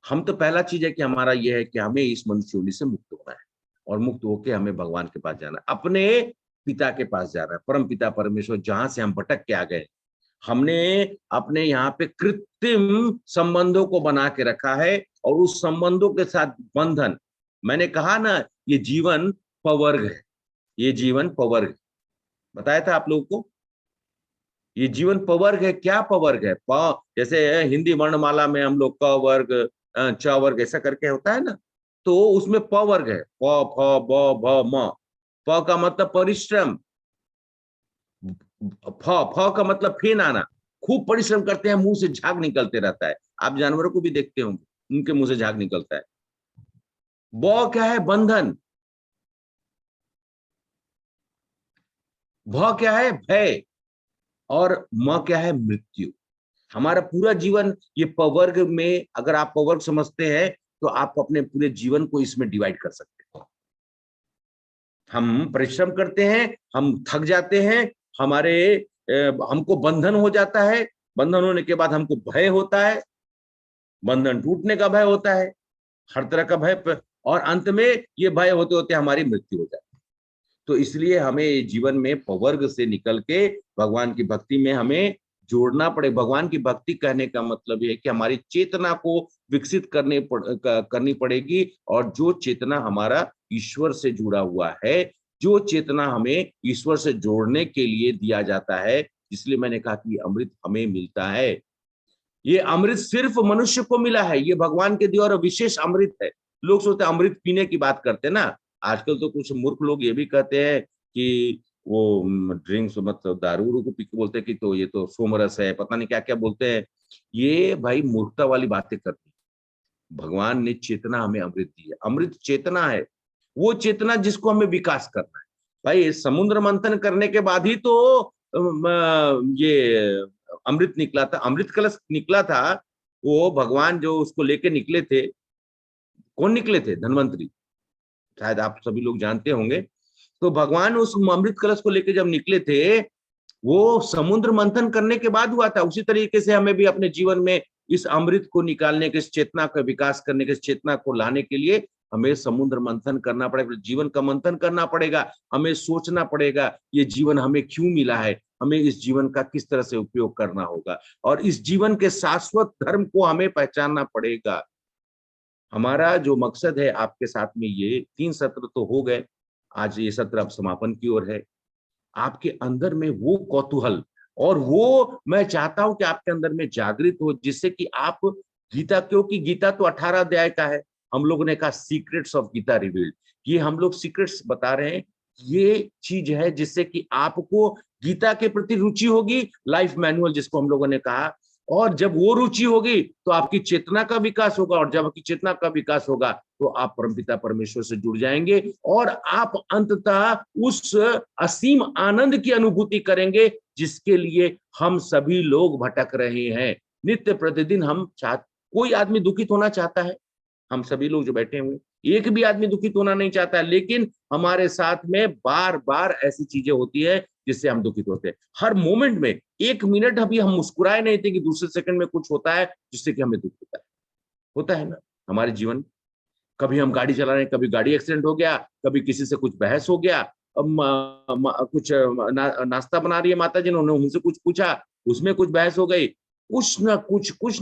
हम तो पहला चीज है कि हमारा यह है कि हमें इस मनुष्य योनि से मुक्त होना है, और मुक्त होके हमें भगवान के पास जाना है, अपने पिता के पास जाना है, परम पिता परमेश्वर, जहां से हम भटक के आ गए। हमने अपने यहाँ पे कृत्रिम संबंधों को बना के रखा है, और उस संबंधों के साथ बंधन, मैंने कहा ना, ये जीवन पवर्ग है, ये जीवन पवर्ग, बताया था आप लोगों को, ये जीवन पवर्ग है। क्या पवर्ग है? प, जैसे हिंदी वर्णमाला में हम लोग क वर्ग, च वर्ग ऐसा करके होता है ना, तो उसमें प वर्ग है, प, फ, ब, भ, म। प का मतलब परिश्रम, फ का मतलब फेन आना, खूब परिश्रम करते हैं, मुंह से झाग निकलते रहता है, आप जानवरों को भी देखते होंगे, उनके मुंह से झाग निकलता है। ब क्या है? बंधन। भ क्या है? भय। और म क्या है? मृत्यु। हमारा पूरा जीवन ये पवर्ग में, अगर आप पवर्ग समझते हैं तो आप अपने पूरे जीवन को इसमें डिवाइड कर सकते हैं। हम परिश्रम करते हैं, हम थक जाते हैं, हमको बंधन हो जाता है, बंधन होने के बाद हमको भय होता है, बंधन टूटने का भय होता है, हर तरह का भय, और अंत में ये भय होते होते हमारी मृत्यु हो जाती है। तो इसलिए हमें जीवन में पवर्ग से निकल के भगवान की भक्ति में हमें जोड़ना पड़े। भगवान की भक्ति कहने का मतलब ये है कि हमारी चेतना को विकसित करनी पड़ेगी, और जो चेतना हमारा ईश्वर से जुड़ा हुआ है, जो चेतना हमें ईश्वर से जोड़ने के लिए दिया जाता है, इसलिए मैंने कहा कि अमृत हमें मिलता है। ये अमृत सिर्फ मनुष्य को मिला है, ये भगवान के दिया और विशेष अमृत है। लोग सोचते हैं अमृत पीने की बात करते हैं ना, आजकल तो कुछ मूर्ख लोग ये भी कहते हैं कि वो ड्रिंक्स मतलब दारू को पी के बोलते हैं कि तो ये तो सोमरस है, पता नहीं क्या क्या बोलते हैं। ये भाई मूर्खता वाली बातें करते हैं। भगवान ने चेतना हमें अमृत दी है, अमृत चेतना है, वो चेतना जिसको हमें विकास करना है। भाई समुद्र मंथन करने के बाद ही तो ये अमृत निकला था, अमृत कलश निकला था। वो भगवान जो उसको लेके निकले थे, कौन निकले थे? धन्वंतरी, शायद आप सभी लोग जानते होंगे। तो भगवान उस अमृत कलश को लेके जब निकले थे, वो समुद्र मंथन करने के बाद हुआ था। उसी तरीके से हमें भी अपने जीवन में इस अमृत को निकालने के, इस चेतना का विकास करने के, इस चेतना को लाने के लिए हमें समुद्र मंथन करना पड़ेगा, जीवन का मंथन करना पड़ेगा। हमें सोचना पड़ेगा ये जीवन हमें क्यों मिला है, हमें इस जीवन का किस तरह से उपयोग करना होगा, और इस जीवन के शाश्वत धर्म को हमें पहचानना पड़ेगा। हमारा जो मकसद है आपके साथ में, ये 3 सत्र तो हो गए, आज ये सत्र अब समापन की ओर है। आपके अंदर में वो कौतूहल, और वो मैं चाहता हूं कि आपके अंदर में जागृत हो, जिससे कि आप गीता, क्योंकि गीता तो 18 अध्याय का है, हम लोगों ने कहा सीक्रेट्स ऑफ गीता रिवील्ड, ये हम लोग सीक्रेट्स बता रहे हैं। ये चीज है जिससे कि आपको गीता के प्रति रुचि होगी, लाइफ मैनुअल जिसको हम लोगों ने कहा, और जब वो रुचि होगी तो आपकी चेतना का विकास होगा, और जब आपकी चेतना का विकास होगा तो आप परमपिता परमेश्वर से जुड़ जाएंगे, और आप अंततः उस असीम आनंद की अनुभूति करेंगे जिसके लिए हम सभी लोग भटक रहे हैं नित्य प्रतिदिन। कोई आदमी दुखित होना चाहता है? हम सभी लोग जो बैठे हुए, एक भी आदमी दुखित होना नहीं चाहता है, लेकिन हमारे साथ में बार बार ऐसी चीजें होती है जिससे हम दुखित होते हैं। हर मोमेंट में, 1 मिनट अभी हम मुस्कुराए नहीं थे कि दूसरे सेकंड में कुछ होता है जिससे कि हमें दुख होता है ना हमारे जीवन। कभी हम गाड़ी चला रहे हैं, कभी गाड़ी एक्सीडेंट हो गया, कभी किसी से कुछ बहस हो गया, कुछ नाश्ता बना रही है माता जी, उन्होंने उनसे कुछ पूछा, उसमें कुछ बहस हो गई, कुछ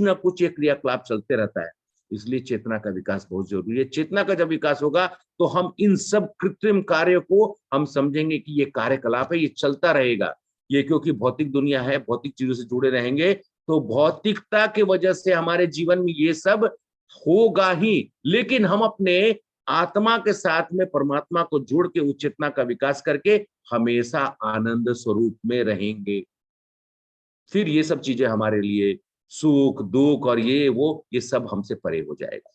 न कुछ एक क्रियाकलाप चलते रहता है। इसलिए चेतना का विकास बहुत जरूरी है। चेतना का जब विकास होगा तो हम इन सब कृत्रिम कार्य को हम समझेंगे कि ये कार्यकलाप है, ये चलता रहेगा। ये क्योंकि भौतिक दुनिया है, भौतिक चीजों से जुड़े रहेंगे, तो भौतिकता के वजह से हमारे जीवन में ये सब होगा ही, लेकिन हम अपने आत्मा के साथ में परमात्मा को जोड़ के उस चेतना का विकास करके हमेशा आनंद स्वरूप में रहेंगे। फिर ये सब चीजें हमारे लिए सुख दुख और ये सब हमसे परे हो जाएगा।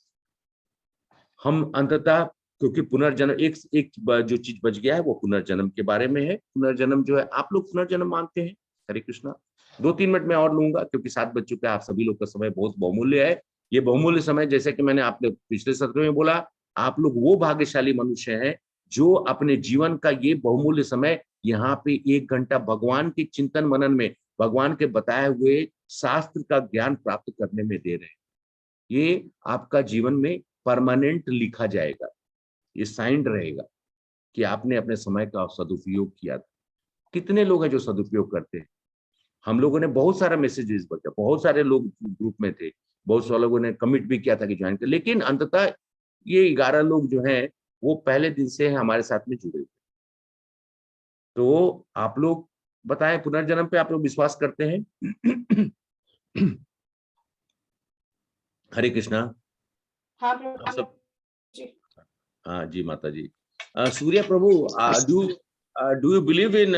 हम अंततः, क्योंकि पुनर्जन्म एक जो चीज बच गया है वो पुनर्जन्म के बारे में है। पुनर्जन्म जो है, आप लोग पुनर्जन्म मानते हैं? हरे कृष्णा। 2-3 मिनट मैं और लूंगा क्योंकि 7 बज चुके हैं। आप सभी लोग का समय बहुत बहुमूल्य है। ये बहुमूल्य समय, जैसे कि मैंने आपने पिछले सत्र में बोला, आप लोग वो भाग्यशाली मनुष्य हैं जो अपने जीवन का ये बहुमूल्य समय यहाँ पे 1 घंटा भगवान के चिंतन मनन में, भगवान के बताए हुए शास्त्र का ज्ञान प्राप्त करने में दे रहे हैं। ये आपका जीवन में परमानेंट लिखा जाएगा, ये साइंड रहेगा कि आपने अपने समय का सदुपयोग किया था। कितने लोग हैं जो सदुपयोग करते हैं? हम लोगों ने बहुत सारा मैसेजेस बचा, बहुत सारे लोग ग्रुप में थे, बहुत सारे लोगों ने कमिट भी किया था कि ज्वाइन कर, लेकिन अंततः ये 11 लोग जो हैं वो पहले दिन से हमारे साथ में जुड़े हुए। तो आप लोग बताएं, पुनर्जन्म पे आप लोग विश्वास करते हैं? हरे कृष्णा। हाँ सब जी। हाँ जी माता जी। सूर्य प्रभु, do you believe in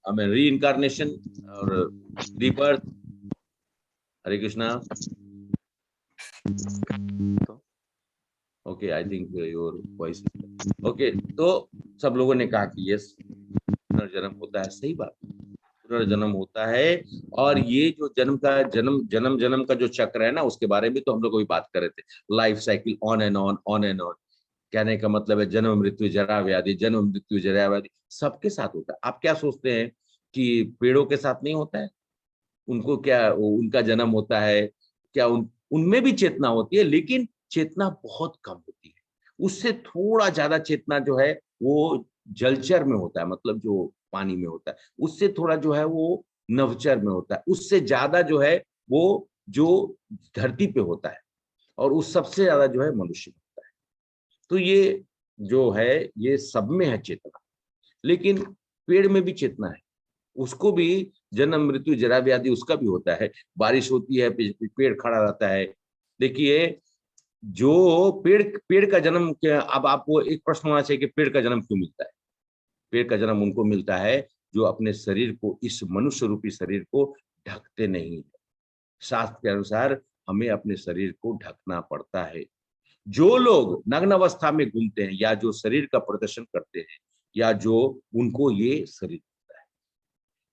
reincarnation or rebirth? Hare Krishna. Okay, I think your voice okay. तो सब लोगों ने कहा कि यस, पुनर्जन्म होता है, सही बात। पुनर्जन्म होता है। और ये जो जन्म का जो चक्र है ना, उसके बारे में तो हम लोग अभी बात कर रहे थे। Life cycle on and on, on and on. कहने का मतलब है जन्म मृत्यु जरा व्याधि, जन्म मृत्यु जरा व्याधि सबके साथ होता है। आप क्या सोचते हैं कि पेड़ों के साथ नहीं होता है? उनको क्या उनका जन्म होता है क्या? उनमें भी चेतना होती है, लेकिन चेतना बहुत कम होती है। उससे थोड़ा ज्यादा चेतना जो है वो जलचर में होता है, मतलब जो पानी में होता है। उससे थोड़ा जो है वो नभचर में होता है। उससे ज्यादा जो है वो जो धरती पे होता है, और उस सबसे ज्यादा जो है मनुष्य में होता है। तो ये जो है ये सब में है चेतना। लेकिन पेड़ में भी चेतना है, उसको भी जन्म मृत्यु जरा व्याधि उसका भी होता है। बारिश होती है, पेड़ खड़ा रहता है। देखिए, जो पेड़ का जन्म क्या, अब आपको एक प्रश्न होना चाहिए कि पेड़ का जन्म क्यों मिलता है? पेड़ का जन्म उनको मिलता है जो अपने शरीर को, इस मनुष्य रूपी शरीर को ढकते नहीं है। शास्त्र के अनुसार हमें अपने शरीर को ढकना पड़ता है। जो लोग नग्न अवस्था में घूमते हैं, या जो शरीर का प्रदर्शन करते हैं, या जो उनको ये शरीर मिलता है।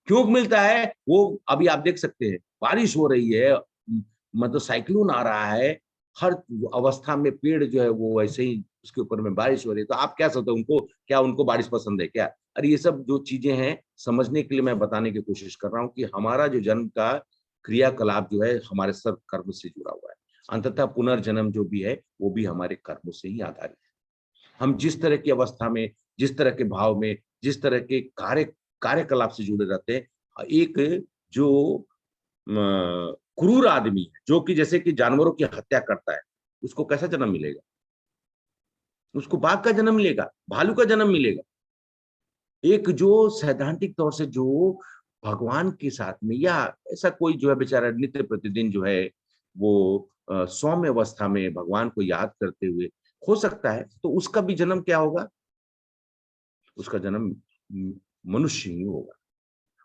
क्यों मिलता है? वो अभी आप देख सकते हैं, बारिश हो रही है, मतलब साइक्लोन आ रहा है, हर अवस्था में पेड़ जो है वो वैसे ही उसके ऊपर में बारिश हो रही है। तो आप क्या सोचते हैं, उनको क्या, उनको बारिश पसंद है क्या? अरे ये सब जो चीजें हैं समझने के लिए मैं बताने की कोशिश कर रहा हूँ कि हमारा जो जन्म का क्रियाकलाप जो है हमारे सब कर्म से जुड़ा हुआ है। अंततः पुनर्जन्म जो भी है वो भी हमारे कर्मों से ही आधारित है। हम जिस तरह की अवस्था में, जिस तरह के भाव में, जिस तरह के कार्यकलाप से जुड़े रहते हैं, एक जो क्रूर आदमी है, जो कि जैसे कि जानवरों की हत्या करता है, उसको कैसा जन्म मिलेगा? उसको बाघ का जन्म मिलेगा, भालू का जन्म मिलेगा। एक जो सैद्धांतिक तौर से जो भगवान के साथ में, या ऐसा कोई जो है बेचारा नित्य प्रतिदिन जो है वो सौम्य अवस्था में भगवान को याद करते हुए हो सकता है, तो उसका भी जन्म क्या होगा? उसका जन्म मनुष्य ही होगा।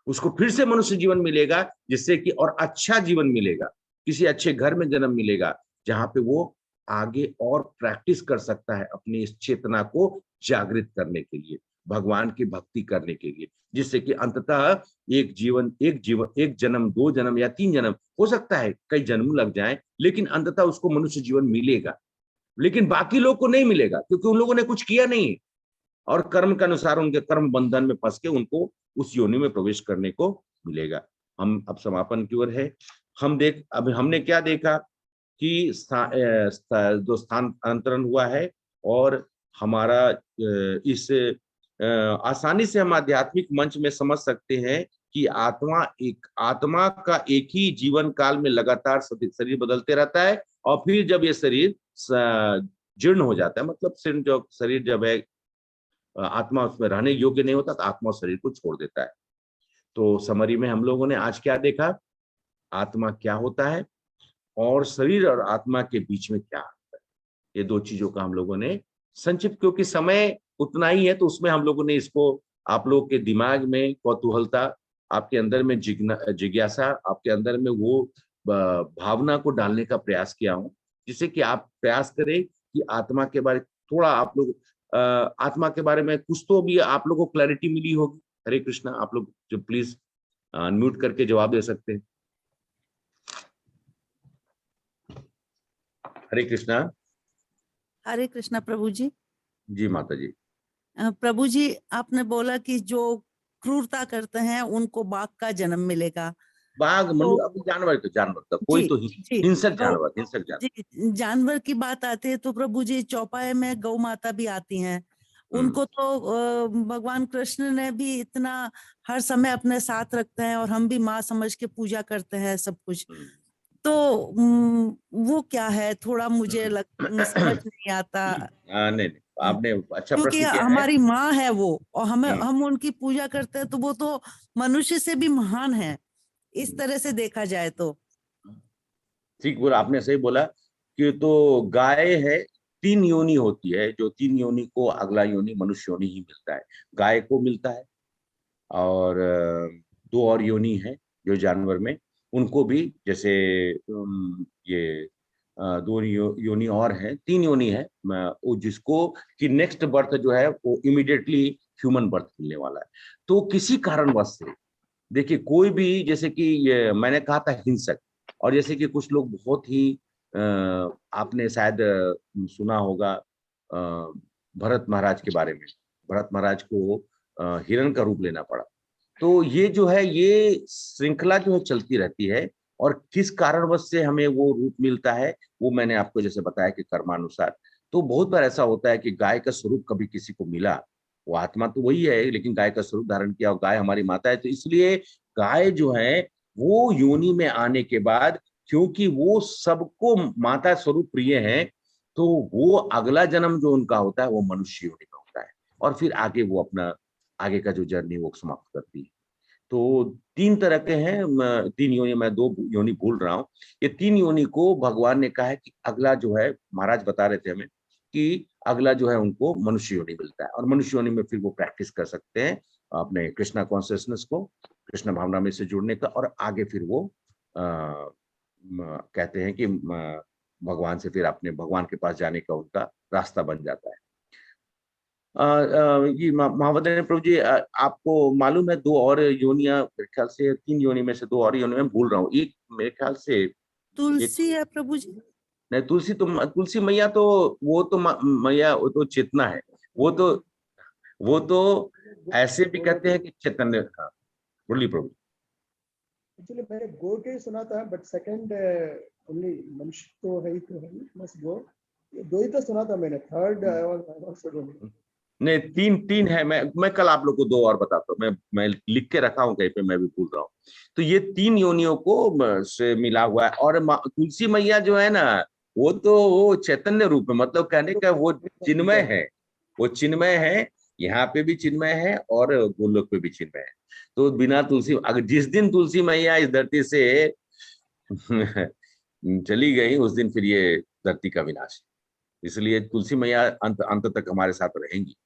उसको फिर से मनुष्य जीवन मिलेगा, जिससे कि और अच्छा जीवन मिलेगा, किसी अच्छे घर में जन्म मिलेगा, जहां पे वो आगे और प्रैक्टिस कर सकता है अपनी इस चेतना को जागृत करने के लिए, भगवान की भक्ति करने के लिए, जिससे कि अंततः एक जन्म, 2 जन्म या 3 जन्म, हो सकता है कई जन्म लग जाएं, लेकिन अंततः उसको मनुष्य जीवन मिलेगा। लेकिन बाकी लोग को नहीं मिलेगा, क्योंकि उन लोगों ने कुछ किया नहीं है, और कर्म के अनुसार उनके कर्म बंधन में फंस के उनको उस योनि में प्रवेश करने को मिलेगा। हम अब समापन की ओर है। अब हमने क्या देखा कि जो स्थानांतरण हुआ है, और हमारा इस आसानी से हम आध्यात्मिक मंच में समझ सकते हैं कि आत्मा का एक ही जीवन काल में लगातार शरीर बदलते रहता है, और फिर जब ये शरीर जीर्ण हो जाता है, मतलब शरीर जब है, आत्मा उसमें रहने योग्य नहीं होता, तो आत्मा शरीर को छोड़ देता है। तो समरी में हम लोगों ने आज क्या देखा? आत्मा क्या होता है, और शरीर और आत्मा के बीच में क्या होता है। ये 2 चीजों का हम लोगों ने संक्षिप्त, क्योंकि समय उतना ही है, तो उसमें हम लोगों ने इसको आप लोगों के दिमाग में कौतूहलता, आपके अंदर में जिज्ञासा, आपके अंदर में वो भावना को डालने का प्रयास किया हूं, जिससे कि आप प्रयास करें कि आत्मा के बारे थोड़ा आप लोग आत्मा के बारे में कुछ तो भी आप लोगों को क्लैरिटी मिली होगी। हरे कृष्णा, आप लोग जो प्लीज अनम्यूट करके जवाब दे सकते हैं। हरे कृष्णा। हरे कृष्णा प्रभु जी। जी माता जी। प्रभु जी, आपने बोला कि जो क्रूरता करते हैं उनको बाघ का जन्म मिलेगा। बाघ तो अब जानवर तो जानवर का कोई तो हिंसक जानवर जी, जानवर की बात आती है तो प्रभु जी, चौपाए में गौ माता भी आती हैं। उनको तो भगवान कृष्ण ने भी इतना हर समय अपने साथ रखते हैं, और हम भी माँ समझ के पूजा करते हैं सब कुछ। तो वो क्या है, थोड़ा मुझे समझ नहीं आता। नहीं, आपने अच्छा क्योंकि प्रश्न किया है। हमारी माँ है वो, और हम उनकी पूजा करते हैं, तो वो तो मनुष्य से भी महान है इस तरह से देखा जाए तो। ठीक बोला आपने, सही बोला कि तो गाय है, 3 योनि होती है, जो 3 योनि को अगला योनि मनुष्य योनि ही मिलता है। गाय को मिलता है, और 2 और योनि है जो जानवर में, उनको भी जैसे ये 2 योनि और है, 3 योनि है, वो जिसको कि नेक्स्ट बर्थ जो है वो इमीडिएटली ह्यूमन बर्थ मिलने वाला है। तो किसी कारणवश से देखिए कोई भी, जैसे कि ये मैंने कहा था हिंसक, और जैसे कि कुछ लोग बहुत ही आपने शायद सुना होगा भरत महाराज के बारे में। भरत महाराज को हिरण का रूप लेना पड़ा। तो ये जो है, ये श्रृंखला जो है चलती रहती है, और किस कारणवश से हमें वो रूप मिलता है, वो मैंने आपको जैसे बताया कि कर्मानुसार। तो बहुत बार ऐसा होता है कि गाय का स्वरूप कभी किसी को मिला, वो आत्मा तो वही है लेकिन गाय का स्वरूप धारण किया, और गाय हमारी माता है, तो इसलिए गाय जो है वो योनि में आने के बाद, क्योंकि वो सबको माता स्वरूप प्रिय है, तो वो अगला जन्म जो उनका होता है वो मनुष्य योनि का होता है, और फिर आगे वो अपना आगे का जो जर्नी वो समाप्त करती है। तो 3 तरह के हैं, 3 योनि, मैं 2 योनि भूल रहा हूँ। ये 3 योनि को भगवान ने कहा है कि अगला जो है, महाराज बता रहे थे हमें कि अगला जो है उनको मनुष्य योनि मिलता है, और मनुष्य योनि में फिर वो प्रैक्टिस कर सकते हैं अपने कृष्णा कॉन्शियसनेस को, कृष्ण भावना में से जुड़ने का, और आगे फिर वो कहते हैं कि भगवान से फिर अपने भगवान के पास जाने का उनका रास्ता बन जाता है। ये महावदन प्रभु जी, आपको मालूम है 2 और योनियां, मेरे ख्याल से 3 योनि में से 2 और योनि में भूल रहा हूँ। एक मेरे ख्याल से तुलसी है प्रभु जी। नहीं, तुलसी मैया तो वो तो मैया, वो तो चेतना है, वो तो ऐसे भी कहते हैं कि चैतन्य। हाँ बोलिए प्रभु। एक्चुअली मैंने गो के सुना था, बट सेकंड ओनली मनुष्य तो है ही, तो है मस्ट गो, ये 2 ही तो सुना था मैंने, थर्ड आई वाज नहीं, 3 है। मैं कल आप लोग को 2 और बताता हूँ, मैं लिख के रखा हूँ कहीं पे, मैं भी भूल रहा हूँ। तो ये 3 योनियों को से मिला हुआ है, और तुलसी मैया जो है ना, वो चैतन्य रूप में, मतलब कहने का वो चिन्मय है, वो चिन्मय है, यहाँ पे भी चिन्मय है और गोलोक पे भी चिन्मय है। तो बिना तुलसी, अगर जिस दिन तुलसी मैया इस धरती से चली गई, उस दिन फिर ये धरती का विनाश। इसलिए तुलसी मैया अंत तक हमारे साथ रहेंगी।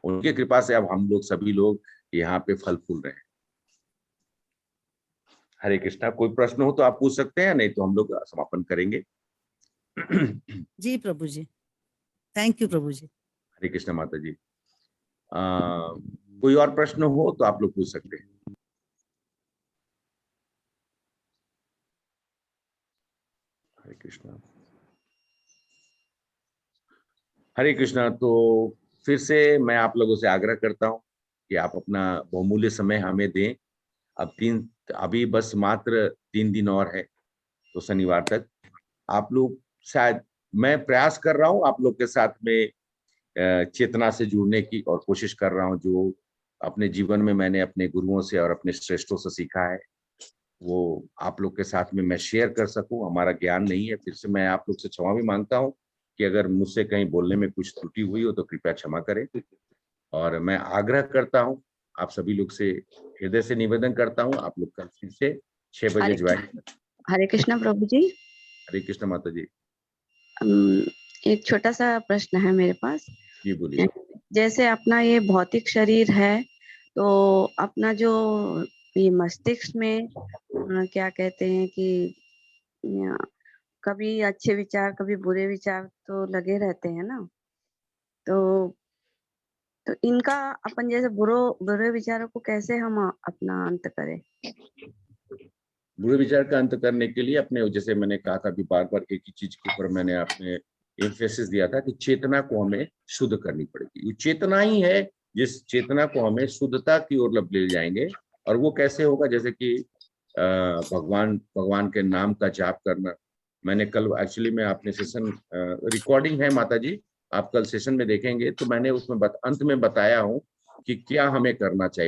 उनकी कृपा से अब हम लोग सभी लोग यहाँ पे फल फूल रहे हैं। हरे कृष्णा। कोई प्रश्न हो तो आप पूछ सकते हैं, नहीं तो हम लोग समापन करेंगे। जी प्रभु जी, थैंक यू प्रभु जी। हरे कृष्णा माता जी। कोई और प्रश्न हो तो आप लोग पूछ सकते हैं। हरे कृष्णा। हरे कृष्णा। तो फिर से मैं आप लोगों से आग्रह करता हूँ कि आप अपना बहुमूल्य समय हमें दें। अभी बस मात्र 3 दिन और है, तो शनिवार तक आप लोग, शायद मैं प्रयास कर रहा हूँ आप लोग के साथ में चेतना से जुड़ने की, और कोशिश कर रहा हूँ जो अपने जीवन में मैंने अपने गुरुओं से और अपने श्रेष्ठों से सीखा है, वो आप लोग के साथ में मैं शेयर कर सकूं। हमारा ज्ञान नहीं है। फिर से मैं आप लोग से क्षमा भी मांगता हूं कि अगर मुझसे कहीं बोलने में कुछ त्रुटि हुई हो तो कृपया क्षमा करें। और मैं आग्रह करता हूं आप सभी लोग से, हृदय से निवेदन करता हूं, आप लोग कल फिर से 6 बजे ज्वाइन। हरे कृष्णा प्रभु जी। हरे कृष्ण माता जी। एक छोटा सा प्रश्न है मेरे पास। जी बोलिए। जैसे अपना ये भौतिक शरीर है, तो अपना जो ये मस्तिष्क में क्या कहते हैं कि कभी अच्छे विचार कभी बुरे विचार तो लगे रहते हैं ना, तो इनका अपन जैसे बुरे विचारों को कैसे हम अपना अंत करें? बुरे विचार का अंत करने के लिए अपने, जैसे मैंने कहा था, अभी बार-बार एक ही चीज के ऊपर मैंने आपने एम्फेसिस दिया था कि चेतना को हमें शुद्ध करनी पड़ेगी। ये चेतना ही है जिस चेतना को हमें शुद्धता की ओर ले जाएंगे। और वो कैसे होगा? जैसे कि भगवान के नाम का जाप करना। मैंने कल एक्चुअली में आपने सेशन रिकॉर्डिंग है माता जी, आप कल सेशन में देखेंगे, तो मैंने उसमें अंत में बताया हूँ कि क्या हमें करना चाहिए।